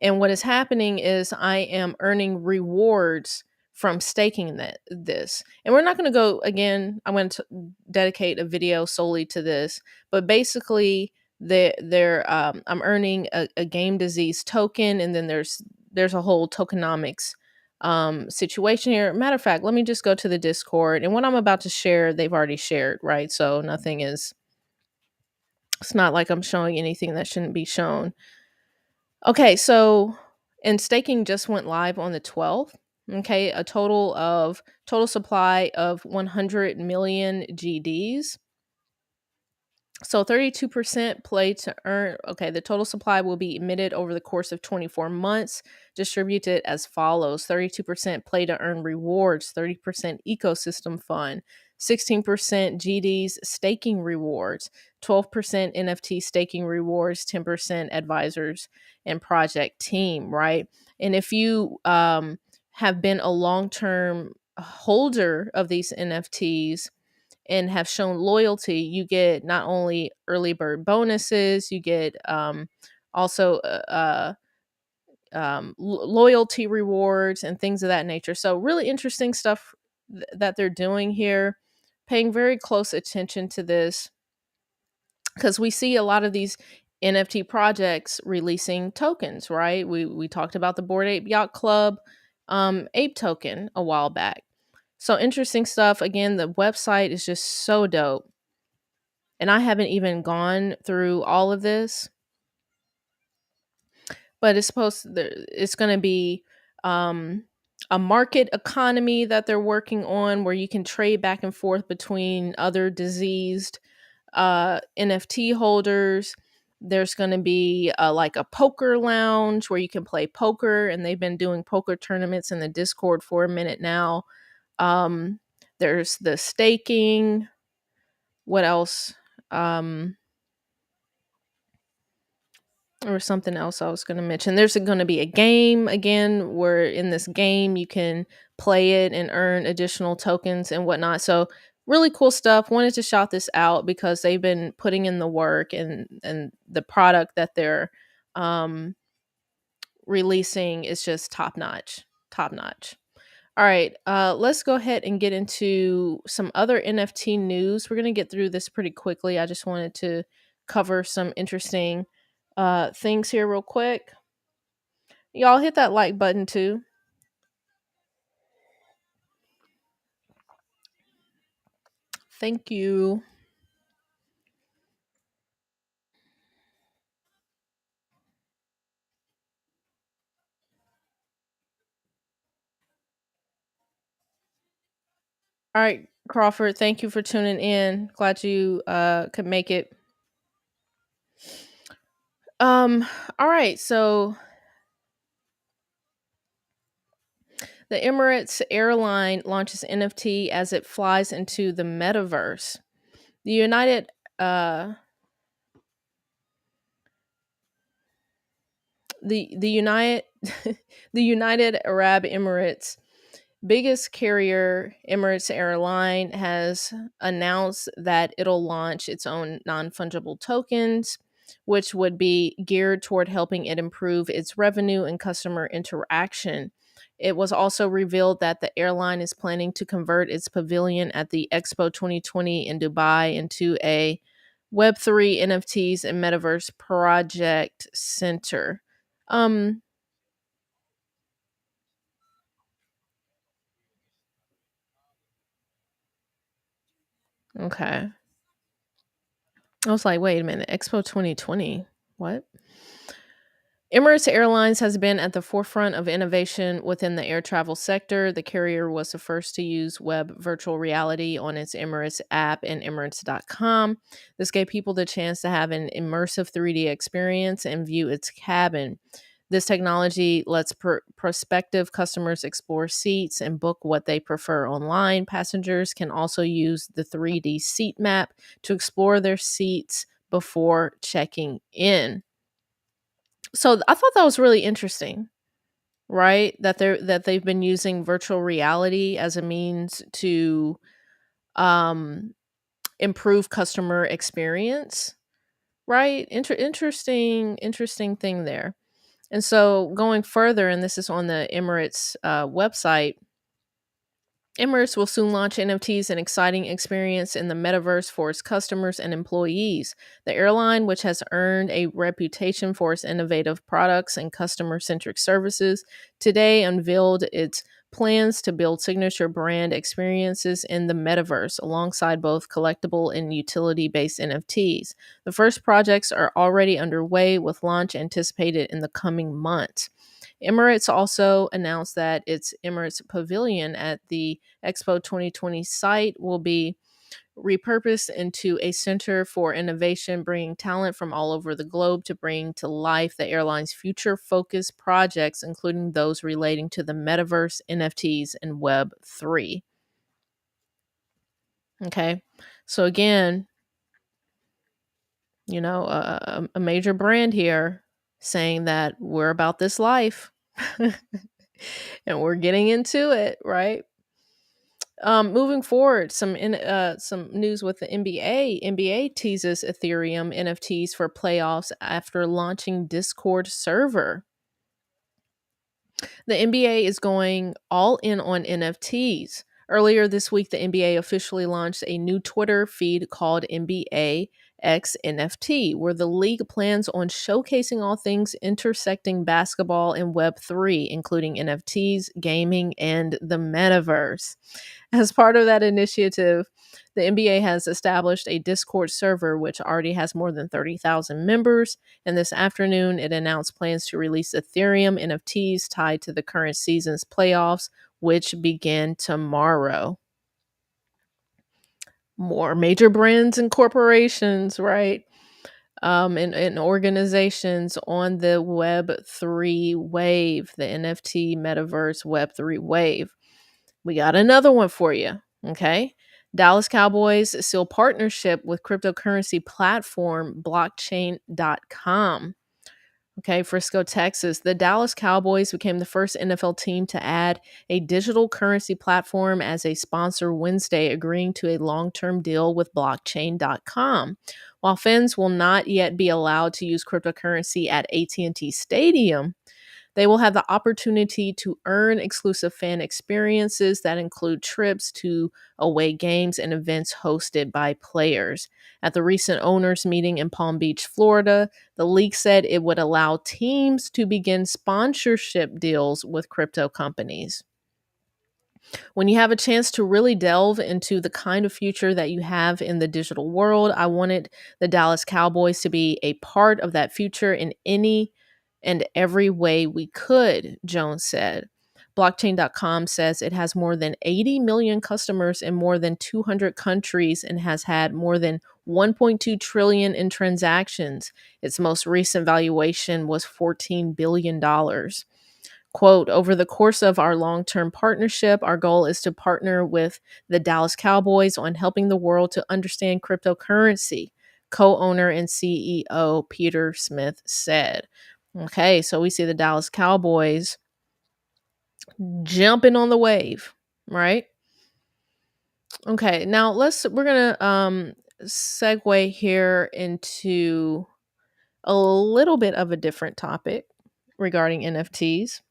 Speaker 3: And what is happening is I am earning rewards from staking this. And we're not going to go again. I'm going to dedicate a video solely to this, but basically, I'm earning a game disease token, and then there's a whole tokenomics situation here. Matter of fact, let me just go to the Discord, and what I'm about to share, they've already shared, right? So it's not like I'm showing anything that shouldn't be shown. Okay, so and staking just went live on the 12th. Okay, a total supply of 100 million GDs. So 32% play to earn. Okay, the total supply will be emitted over the course of 24 months, distributed as follows: 32% play to earn rewards, 30% ecosystem fund, 16% GDs staking rewards, 12% NFT staking rewards, 10% advisors and project team, right? And if you have been a long term holder of these NFTs, and have shown loyalty, you get not only early bird bonuses, you get also loyalty rewards and things of that nature. So, really interesting stuff that they're doing here. Paying very close attention to this, because we see a lot of these NFT projects releasing tokens, right? We talked about the Bored Ape Yacht Club ape token a while back. So interesting stuff. Again, the website is just so dope. And I haven't even gone through all of this, but it's going to be a market economy that they're working on where you can trade back and forth between other diseased NFT holders. There's going to be like a poker lounge where you can play poker, and they've been doing poker tournaments in the Discord for a minute now. There's the staking. What else? Or something else I was going to mention. There's going to be a game again where in this game you can play it and earn additional tokens and whatnot. So really cool stuff. Wanted to shout this out because they've been putting in the work, and the product that they're releasing is just top notch. Top notch. All right, let's go ahead and get into some other NFT news. We're going to get through this pretty quickly. I just wanted to cover some interesting things here real quick. Y'all hit that like button too. Thank you. All right, Crawford, thank you for tuning in. Glad you could make it. All right, so the Emirates Airline launches NFT as it flies into the Metaverse. The United the United the United Arab Emirates biggest carrier, Emirates Airline, has announced that it'll launch its own non-fungible tokens, which would be geared toward helping it improve its revenue and customer interaction. It was also revealed that the airline is planning to convert its pavilion at the Expo 2020 in Dubai into a Web3 NFTs and Metaverse project center. Um, okay. I was like, wait a minute, Expo 2020? What? Emirates Airlines has been at the forefront of innovation within the air travel sector. The carrier was the first to use web virtual reality on its Emirates app and Emirates.com. This gave people the chance to have an immersive 3D experience and view its cabin. This technology lets prospective customers explore seats and book what they prefer online. Passengers can also use the 3D seat map to explore their seats before checking in. So I thought that was really interesting, right? They've been using virtual reality as a means to um, improve customer experience, right? Interesting thing there. And so going further, and this is on the Emirates website, Emirates will soon launch NFTs, an exciting experience in the metaverse for its customers and employees. The airline, which has earned a reputation for its innovative products and customer centric services, today unveiled its plans to build signature brand experiences in the metaverse alongside both collectible and utility based NFTs. The first projects are already underway, with launch anticipated in the coming months. Emirates also announced that its Emirates Pavilion at the Expo 2020 site will be repurposed into a center for innovation, bringing talent from all over the globe to bring to life the airline's future focused projects, including those relating to the metaverse, NFTs, and Web3. Okay, so again, a major brand here saying that we're about this life and we're getting into it, right? Moving forward, some news with the NBA. NBA teases Ethereum NFTs for playoffs after launching Discord server. The NBA is going all in on NFTs. Earlier this week, the NBA officially launched a new Twitter feed called NBA NBAxNFT, where the league plans on showcasing all things intersecting basketball and Web3, including NFTs, gaming, and the Metaverse. As part of that initiative, the NBA has established a Discord server which already has more than 30,000 members, and this afternoon it announced plans to release Ethereum NFTs tied to the current season's playoffs, which begin tomorrow. More major brands and corporations, right? And organizations on the Web3 wave, the NFT Metaverse Web3 wave. We got another one for you. Okay. Dallas Cowboys seal partnership with cryptocurrency platform blockchain.com. Okay, Frisco, Texas. The Dallas Cowboys became the first NFL team to add a digital currency platform as a sponsor Wednesday, agreeing to a long-term deal with blockchain.com. While fans will not yet be allowed to use cryptocurrency at AT&T Stadium, they will have the opportunity to earn exclusive fan experiences that include trips to away games and events hosted by players. At the recent owners' meeting in Palm Beach, Florida, the league said it would allow teams to begin sponsorship deals with crypto companies. When you have a chance to really delve into the kind of future that you have in the digital world, I wanted the Dallas Cowboys to be a part of that future in any and every way we could, Jones said. Blockchain.com says it has more than 80 million customers in more than 200 countries and has had more than 1.2 trillion in transactions. Its most recent valuation was $14 billion. Quote, over the course of our long term partnership, our goal is to partner with the Dallas Cowboys on helping the world to understand cryptocurrency, co owner and CEO Peter Smith said. Okay, so we see the Dallas Cowboys jumping on the wave, right? Okay, now we're gonna segue here into a little bit of a different topic regarding NFTs.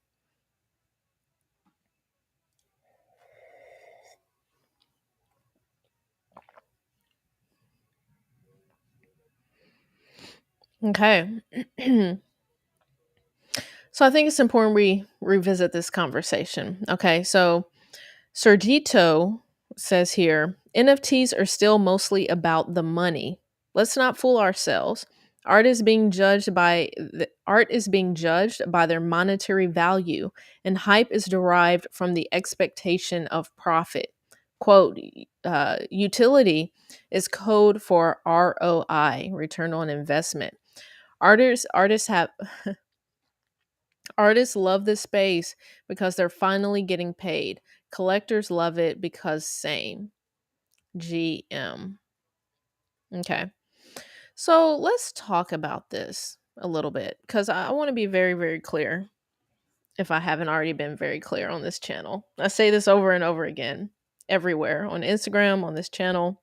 Speaker 3: Okay. So I think it's important we revisit this conversation. Okay, so Sergito says here, NFTs are still mostly about the money. Let's not fool ourselves. Art is being judged by their monetary value, and hype is derived from the expectation of profit. Quote, utility is code for ROI, return on investment. Artists have Artists love this space because they're finally getting paid. Collectors love it because same. GM. Okay. So let's talk about this a little bit because I want to be very, very clear if I haven't already been very clear on this channel. I say this over and over again, everywhere on Instagram, on this channel.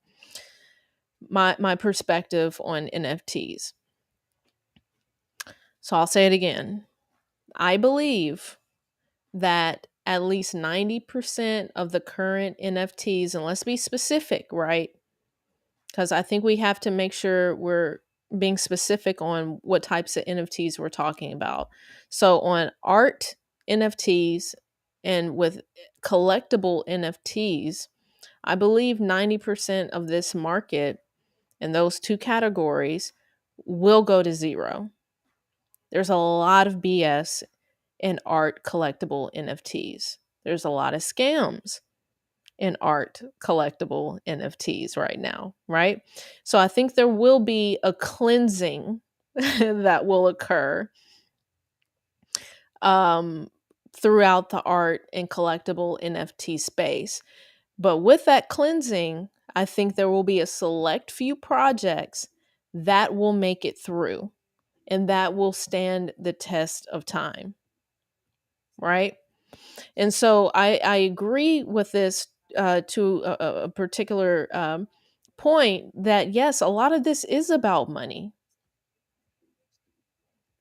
Speaker 3: My perspective on NFTs. So I'll say it again. I believe that at least 90% of the current NFTs, and let's be specific, right? Because I think we have to make sure we're being specific on what types of NFTs we're talking about. So, on art NFTs and with collectible NFTs, I believe 90% of this market in those two categories will go to zero. There's a lot of BS in art collectible NFTs. There's a lot of scams in art collectible NFTs right now, right? So I think there will be a cleansing that will occur throughout the art and collectible NFT space. But with that cleansing, I think there will be a select few projects that will make it through and that will stand the test of time, right? And so I agree with this to a particular point that yes, a lot of this is about money.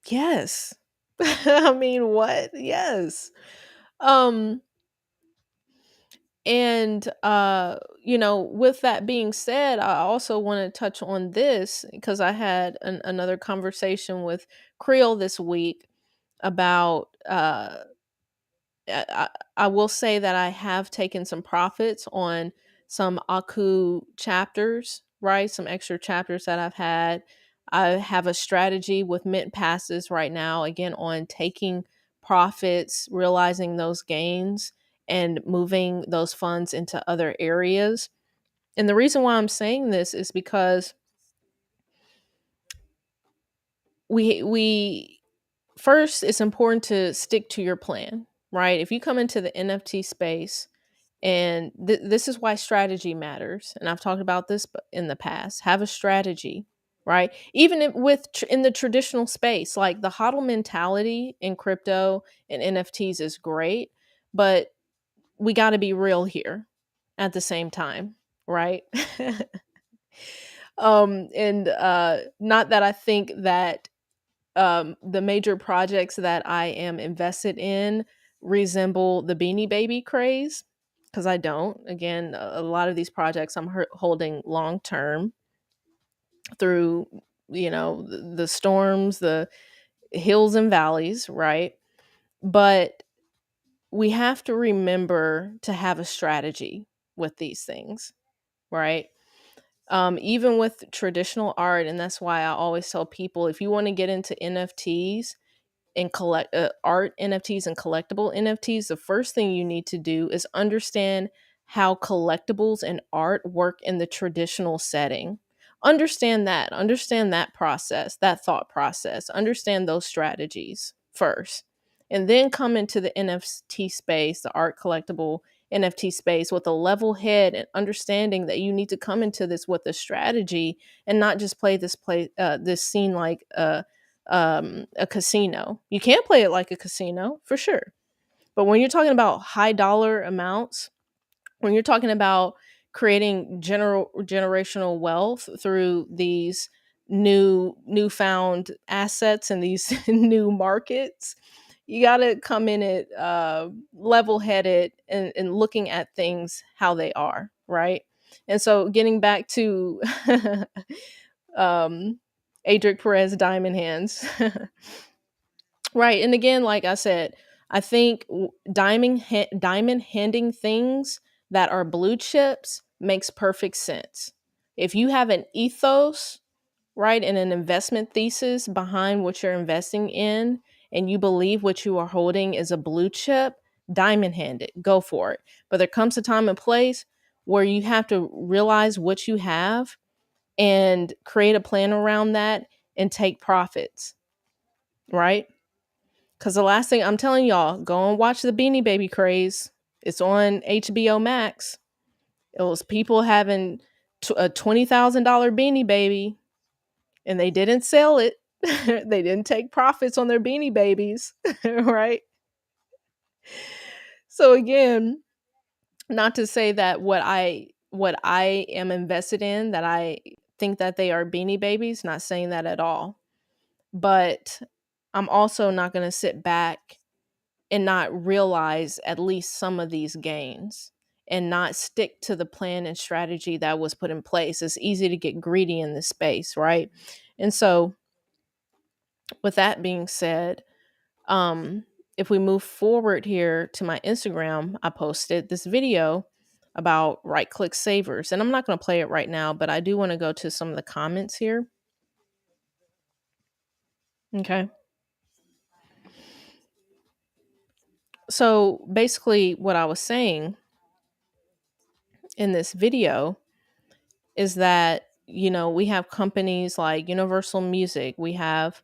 Speaker 3: Yes. I mean, what? Yes. Um And with that being said, I also want to touch on this because I had another conversation with Creel this week about I, I will say that I have taken some profits on some chapters, right? Some extra chapters that I've had. I have a strategy with mint passes right now, again, on taking profits, realizing those gains, and moving those funds into other areas. And the reason why I'm saying this is because we first, it's important to stick to your plan, right? If you come into the NFT space, and this is why strategy matters. And I've talked about this in the past. Have a strategy, right? Even in the traditional space, like the hodl mentality in crypto and NFTs is great, but we got to be real here at the same time, right? And not that I think that the major projects that I am invested in resemble the Beanie Baby craze, because I don't. Again, a lot of these projects I'm holding long term through, the storms, the hills and valleys, right? But we have to remember to have a strategy with these things, right? Even with traditional art, and that's why I always tell people, if you want to get into NFTs, and collect art NFTs and collectible NFTs, the first thing you need to do is understand how collectibles and art work in the traditional setting. Understand that process, that thought process, understand those strategies first. And then come into the NFT space, the art collectible NFT space, with a level head and understanding that you need to come into this with a strategy and not just play this scene like a casino. You can play it like a casino for sure. But when you're talking about high dollar amounts, when you're talking about creating generational wealth through these newfound assets and these new markets, you got to come in it level headed and looking at things how they are, right? And so getting back to um Adric Perez Diamond Hands. Right. And again, like I said, I think diamond handing things that are blue chips makes perfect sense. If you have an ethos, right, and an investment thesis behind what you're investing in, and you believe what you are holding is a blue chip, diamond hand it, go for it. But there comes a time and place where you have to realize what you have and create a plan around that and take profits, right? Because the last thing I'm telling y'all, go and watch the Beanie Baby craze. It's on HBO Max. It was people having a $20,000 Beanie Baby, and they didn't sell it. They didn't take profits on their Beanie Babies, right? So again, not to say that what I am invested in, that I think that they are Beanie Babies. Not saying that at all. But I'm also not going to sit back and not realize at least some of these gains and not stick to the plan and strategy that was put in place. It's easy to get greedy in this space, right? And so, with that being said, if we move forward here to my Instagram, I posted this video about right click savers. And I'm not going to play it right now, but I do want to go to some of the comments here. Okay. So basically, what I was saying in this video is that, we have companies like Universal Music, we have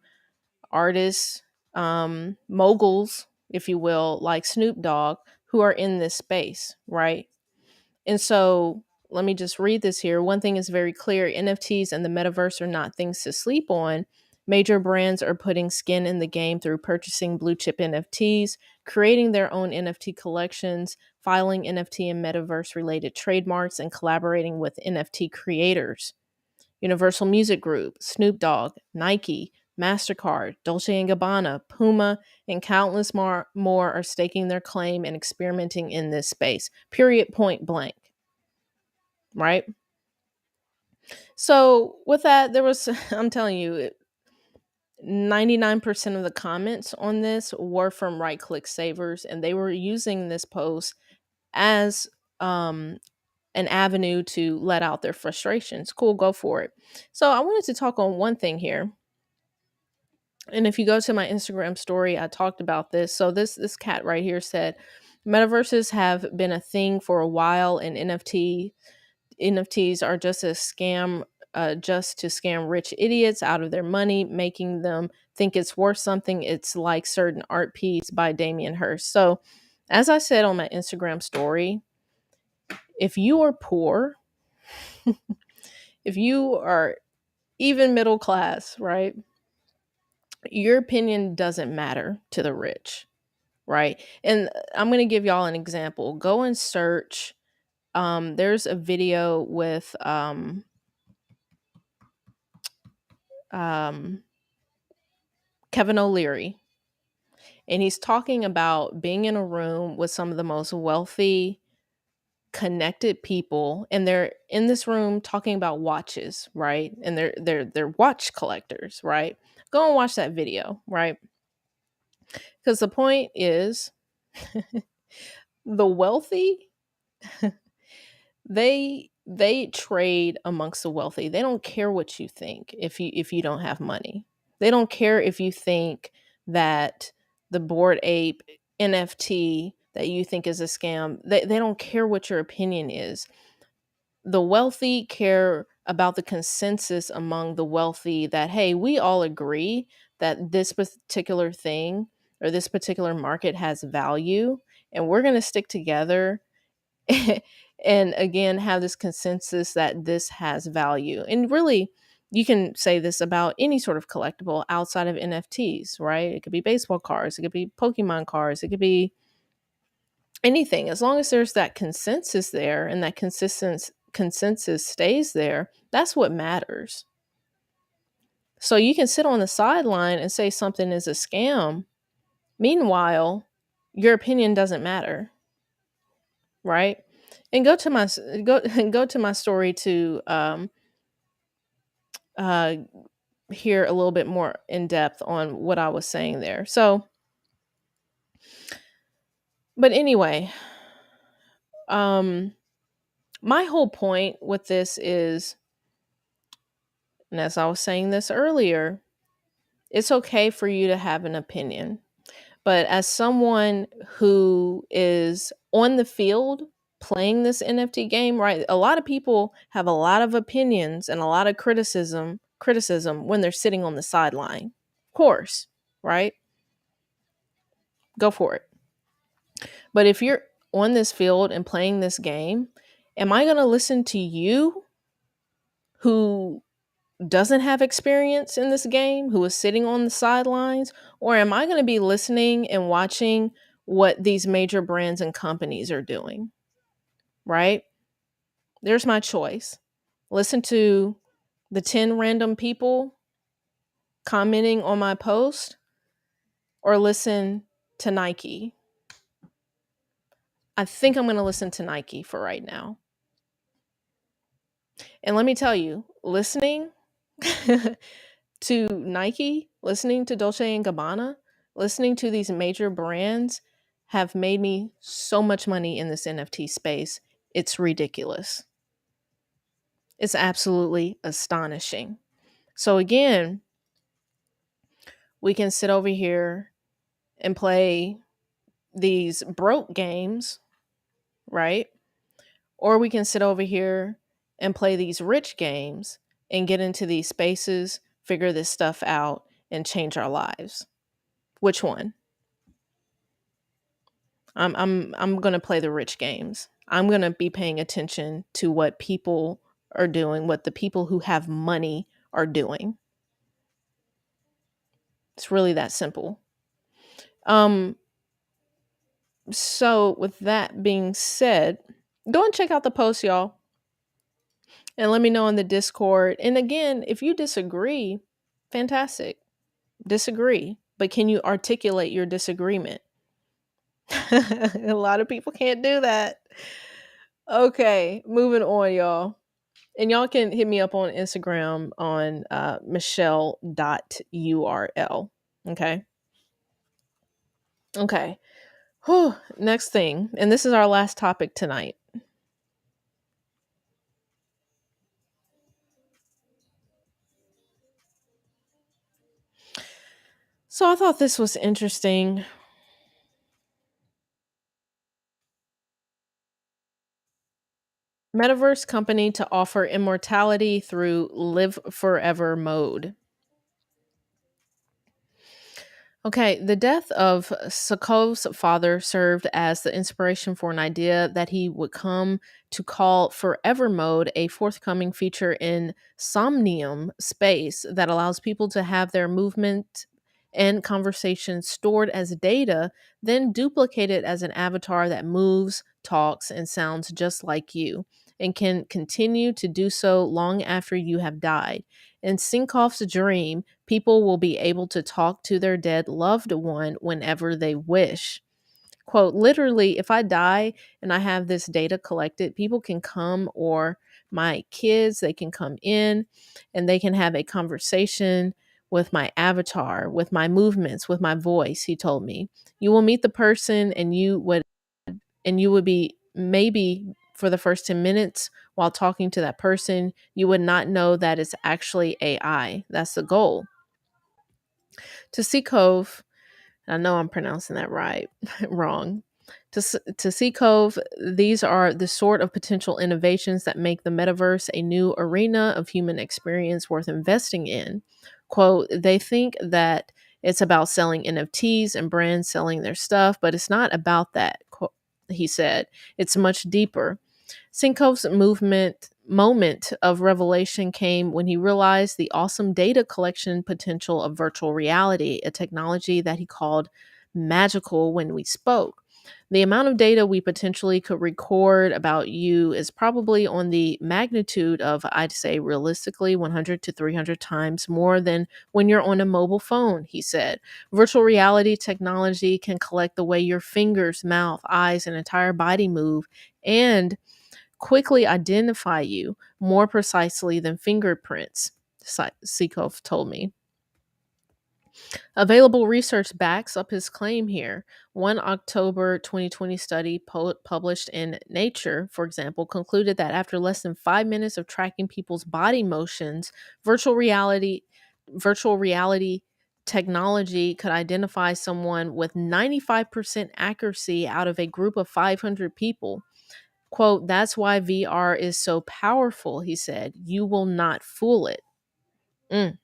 Speaker 3: artists, moguls, if you will, like Snoop Dogg, who are in this space, right? And so let me just read this here. One thing is very clear: NFTs and the metaverse are not things to sleep on. Major brands are putting skin in the game through purchasing blue chip NFTs, creating their own NFT collections, filing NFT and metaverse related trademarks, and collaborating with NFT creators. Universal Music Group, Snoop Dogg, Nike, MasterCard, Dolce & Gabbana, Puma, and countless more are staking their claim and experimenting in this space. Period, point blank. Right? So with that, there was, I'm telling you, 99% of the comments on this were from right click savers, and they were using this post as an avenue to let out their frustrations. Cool, go for it. So I wanted to talk on one thing here. And if you go to my Instagram story, I talked about this. So this cat right here said, metaverses have been a thing for a while, and NFTs are just a scam, just to scam rich idiots out of their money, making them think it's worth something. It's like certain art piece by Damien Hirst. So, as I said on my Instagram story, if you are poor, if you are even middle class, right, your opinion doesn't matter to the rich, right? And I'm going to give y'all an example. Go and search. There's a video with Kevin O'Leary, and he's talking about being in a room with some of the most wealthy, connected people, and they're in this room talking about watches, right? And they're watch collectors, right? Go and watch that video, right? Because the point is, the wealthy, they trade amongst the wealthy. They don't care what you think if you don't have money. They don't care if you think that the Bored Ape NFT that you think is a scam. They don't care what your opinion is. The wealthy care about the consensus among the wealthy that, hey, we all agree that this particular thing or this particular market has value, and we're going to stick together and again have this consensus that this has value. And really, you can say this about any sort of collectible outside of NFTs, right? It could be baseball cards, it could be Pokemon cards, it could be anything. As long as there's that consensus there and that consensus stays there, that's what matters. So you can sit on the sideline and say something is a scam. Meanwhile, your opinion doesn't matter, right? And go to my story to hear a little bit more in depth on what I was saying there. So, but anyway, my whole point with this is, and as I was saying this earlier, it's okay for you to have an opinion. But as someone who is on the field playing this NFT game, right? A lot of people have a lot of opinions and a lot of criticism when they're sitting on the sideline. Of course, right? Go for it. But if you're on this field and playing this game, am I going to listen to you who doesn't have experience in this game, who is sitting on the sidelines? Or am I going to be listening and watching what these major brands and companies are doing? Right? There's my choice. Listen to the 10 random people commenting on my post, or listen to Nike. I think I'm going to listen to Nike for right now. And let me tell you, listening to Nike, listening to Dolce & Gabbana, listening to these major brands have made me so much money in this NFT space. It's ridiculous. It's absolutely astonishing. So again, we can sit over here and play these broke games, right? Or we can sit over here and play these rich games and get into these spaces, figure this stuff out, and change our lives. Which one? I'm going to play the rich games. I'm going to be paying attention to what people are doing, what the people who have money are doing. It's really that simple. So with that being said, go and check out the post, y'all. And let me know in the Discord. And again, if you disagree, fantastic. disagree, but can you articulate your disagreement? A lot of people can't do that. Okay, moving on, y'all. And y'all can hit me up on Instagram on michelle.url. Okay. Okay. Whew. Next thing, and this is our last topic tonight. So I thought this was interesting. Metaverse company to offer immortality through live forever mode. Okay, the death of Sokov's father served as the inspiration for an idea that he would come to call Forever Mode, a forthcoming feature in Somnium space that allows people to have their movement and conversation stored as data, then duplicated as an avatar that moves, talks, and sounds just like you, and can continue to do so long after you have died. In Sinkoff's dream, people will be able to talk to their dead loved one whenever they wish. Quote, literally, if I die and I have this data collected, people can come, or my kids, they can come in and they can have a conversation with my avatar, with my movements, with my voice, he told me. You will meet the person and you would be maybe for the first 10 minutes while talking to that person, you would not know that it's actually AI. That's the goal. To see Cove, I know I'm pronouncing that right, wrong. To see Cove, these are the sort of potential innovations that make the metaverse a new arena of human experience worth investing in. Quote, they think that it's about selling NFTs and brands selling their stuff, but it's not about that, he said. It's much deeper. Sinkoff's moment of revelation came when he realized the awesome data collection potential of virtual reality, a technology that he called magical when we spoke. The amount of data we potentially could record about you is probably on the magnitude of, I'd say realistically, 100 to 300 times more than when you're on a mobile phone, he said. Virtual reality technology can collect the way your fingers, mouth, eyes, and entire body move and quickly identify you more precisely than fingerprints, Sikov told me. Available research backs up his claim here. One October 2020 study published in Nature, for example, concluded that after less than 5 minutes of tracking people's body motions, virtual reality technology could identify someone with 95% accuracy out of a group of 500 people. Quote, that's why VR is so powerful, he said. You will not fool it. Mm.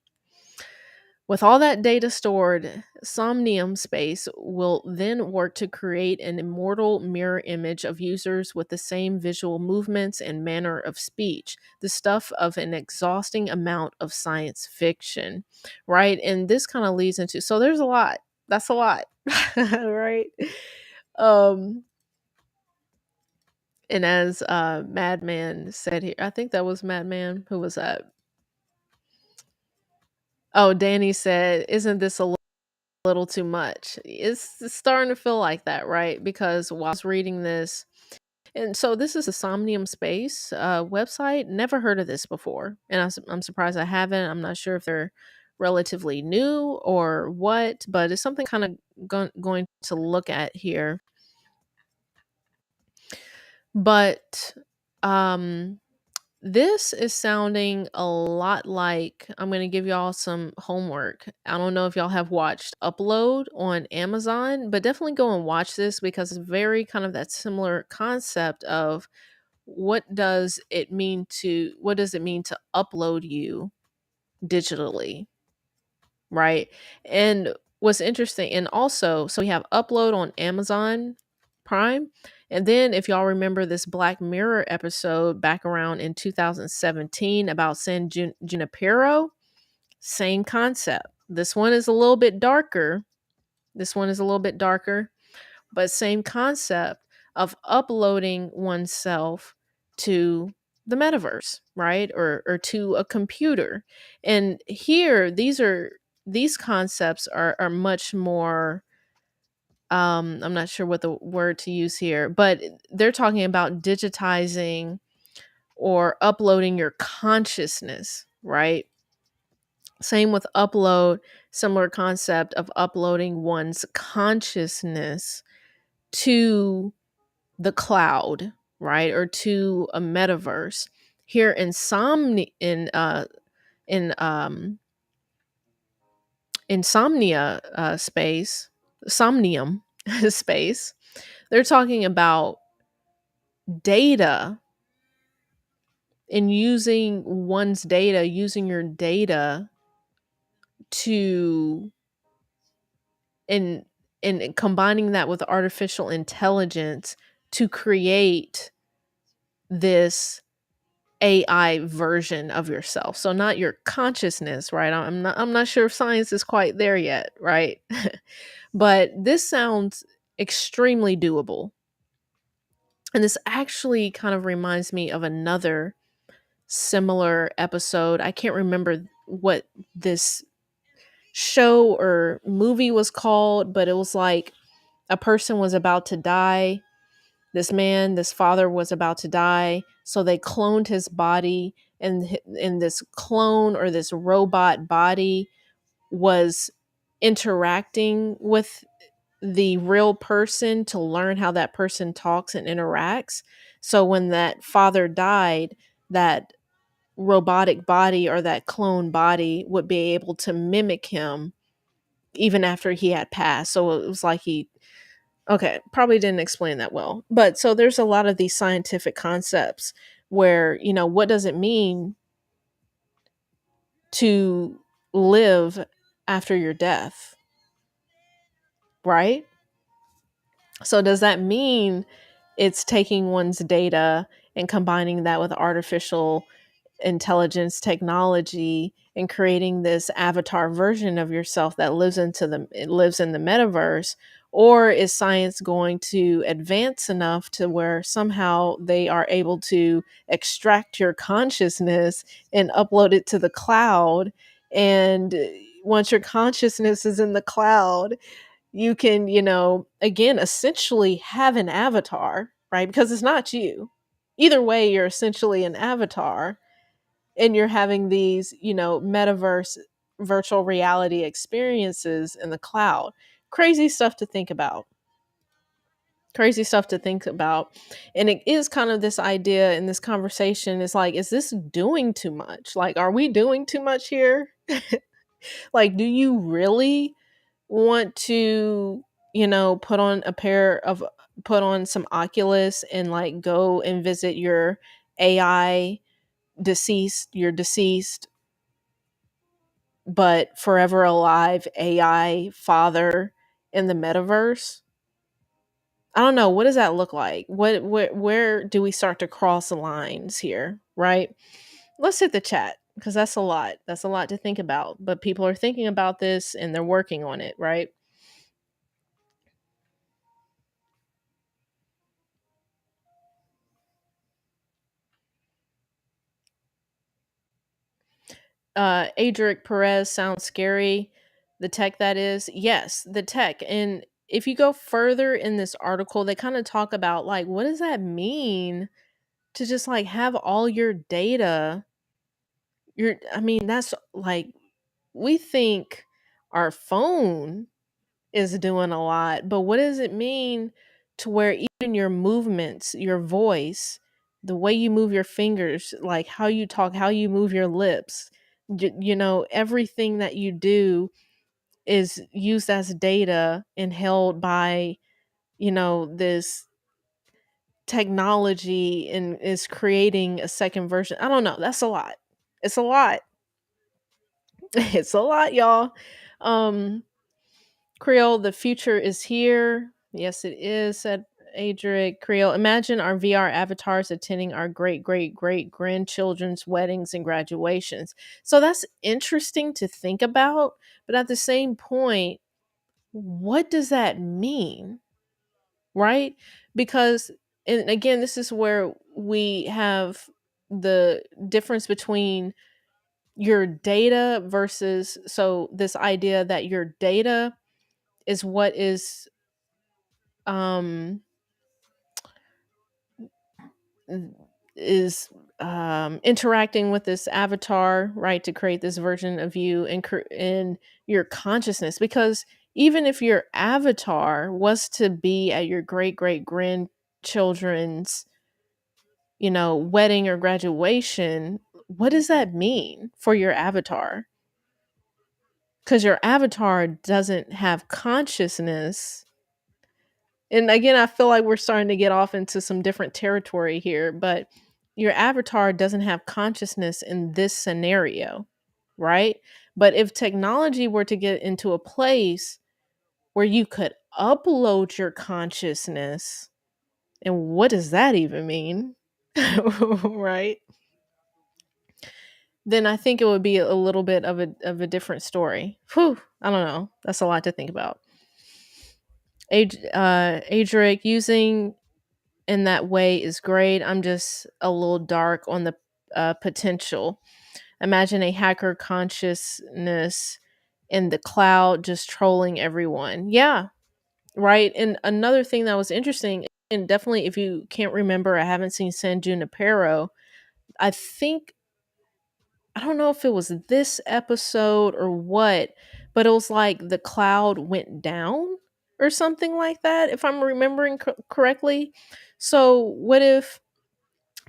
Speaker 3: With all that data stored, Somnium Space will then work to create an immortal mirror image of users with the same visual movements and manner of speech, the stuff of an exhausting amount of science fiction, right? And this kind of leads into, so there's a lot. That's a lot, right? Um, And as Madman said here, I think that was Madman. Who was that? Oh, Danny said, "Isn't this a little too much?" It's starting to feel like that, right? Because while I was reading this, and so this is a Somnium Space website. Never heard of this before, and I'm surprised I haven't. I'm not sure if they're relatively new or what, but it's something kind of going to look at here. But um this is sounding a lot like, I'm going to give y'all some homework. I don't know if y'all have watched Upload on Amazon, but definitely go and watch this because it's very kind of that similar concept of what does it mean to upload you digitally, right? And what's interesting, and also, so we have Upload on Amazon Prime. And then, if y'all remember this Black Mirror episode back around in 2017 about San Junipero, same concept. This one is a little bit darker. This one is a little bit darker, but same concept of uploading oneself to the metaverse, right? Or to a computer. And here, these are these concepts are much more, I'm not sure what the word to use here, but they're talking about digitizing or uploading your consciousness, right? Same with upload, similar concept of uploading one's consciousness to the cloud, right? Or to a metaverse. Here in in insomnia space, Somnium space, they're talking about data and using one's data, using your data to and and combining that with artificial intelligence to create this AI version of yourself. So not your consciousness, right? I'm not sure if science is quite there yet, right? But this sounds extremely doable. And this actually kind of reminds me of another similar episode. I can't remember what this show or movie was called, but it was like a person was about to die. This father was about to die. So they cloned his body, and in this clone or this robot body was interacting with the real person to learn how that person talks and interacts. So when that father died, that robotic body or that clone body would be able to mimic him even after he had passed. So it was like okay, probably didn't explain that well. But so there's a lot of these scientific concepts where, what does it mean to live after your death, right? So does that mean it's taking one's data and combining that with artificial intelligence technology and creating this avatar version of yourself that lives in the metaverse? Or is science going to advance enough to where somehow they are able to extract your consciousness and upload it to the cloud? And once your consciousness is in the cloud, you can, again, essentially have an avatar, right? Because it's not you. Either way, you're essentially an avatar, and you're having these, metaverse virtual reality experiences in the cloud. Crazy stuff to think about. Crazy stuff to think about. And it is kind of this idea in this conversation is like, is this doing too much? Like, are we doing too much here? Like, do you really want to, put on some Oculus and like go and visit your AI your deceased but forever alive AI father in the metaverse? I don't know. What does that look like? Where do we start to cross the lines here, right? Let's hit the chat because that's a lot. That's a lot to think about. But people are thinking about this and they're working on it, right? Adric Perez sounds scary. The tech, that is. Yes, the tech. And if you go further in this article, they kind of talk about like, what does that mean to just like have all your data? I mean, that's like, we think our phone is doing a lot, but what does it mean to where even your movements, your voice, the way you move your fingers, like how you talk, how you move your lips, everything that you do is used as data and held by, this technology and is creating a second version. I don't know. That's a lot. It's a lot. It's a lot, y'all. Um, Creole, the future is here. Yes, it is, said Adric. Creole, imagine our VR avatars attending our great, great, great grandchildren's weddings and graduations. So that's interesting to think about. But at the same point, what does that mean? Right? Because, and again, this is where we have the difference between your data versus, so this idea that your data is what um is interacting with this avatar, right, to create this version of you in your consciousness. Because even if your avatar was to be at your great great grandchildren's, wedding or graduation, what does that mean for your avatar? Because your avatar doesn't have consciousness. And again, I feel like we're starting to get off into some different territory here, but your avatar doesn't have consciousness in this scenario, right? But if technology were to get into a place where you could upload your consciousness, and what does that even mean? Right? Then I think it would be a little bit of a different story. Whew, I don't know. That's a lot to think about. Adric, using in that way is great. I'm just a little dark on the potential. Imagine a hacker consciousness in the cloud just trolling everyone. Yeah, right. And another thing that was interesting, and definitely if you can't remember, I haven't seen San Junipero. I don't know if it was this episode or what, but it was like the cloud went down or something like that, if I'm remembering correctly. So, what if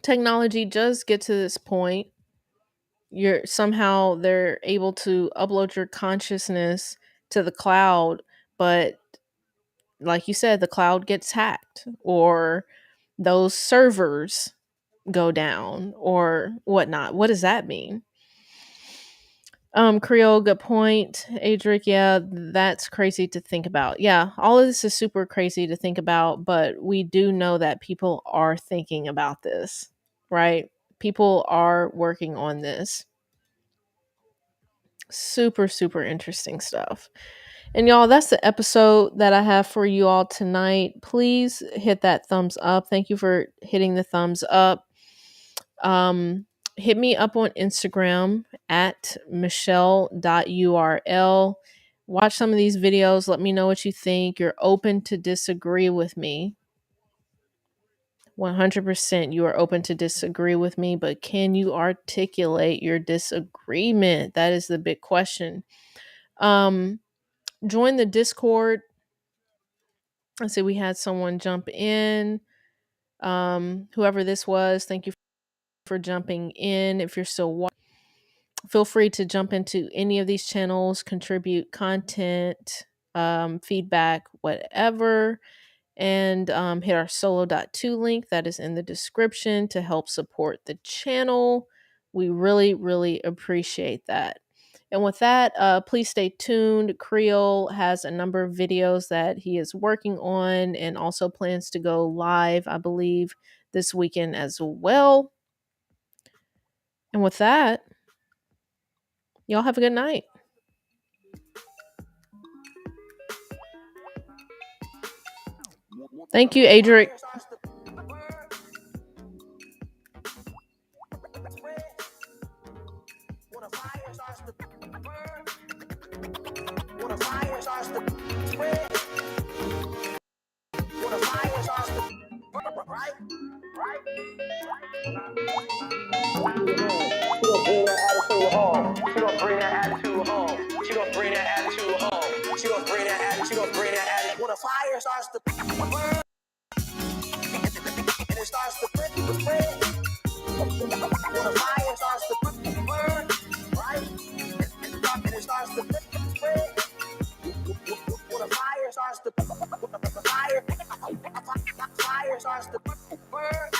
Speaker 3: technology does get to this point? They're able to upload your consciousness to the cloud, but like you said, the cloud gets hacked, or those servers go down, or whatnot. What does that mean? Creole, good point. Adric, yeah, that's crazy to think about. Yeah, all of this is super crazy to think about, but we do know that people are thinking about this, right? People are working on this. Super, super interesting stuff. And y'all, that's the episode that I have for you all tonight. Please hit that thumbs up. Thank you for hitting the thumbs up. Um, Hit me up on Instagram at michelle.url. Watch some of these videos. Let me know what you think. You're open to disagree with me. 100% you are open to disagree with me, but can you articulate your disagreement? That is the big question. Join the Discord. I see we had someone jump in. Whoever this was, thank you for jumping in. If you're still watching, feel free to jump into any of these channels, contribute content, feedback, whatever, and hit our solo.2 link that is in the description to help support the channel. We really, really appreciate that. And with that, please stay tuned. Creole has a number of videos that he is working on and also plans to go live, I believe, this weekend as well. And with that, y'all have a good night. Thank you, Adric.
Speaker 2: She gon' bring that attitude home. She gon' bring that attitude home. She gon' bring that attitude. She gon' bring that attitude. When the fire starts to burn, and it starts to spread. When the fire starts to burn, right? And it starts to spread. When the fire starts to fire starts to burn.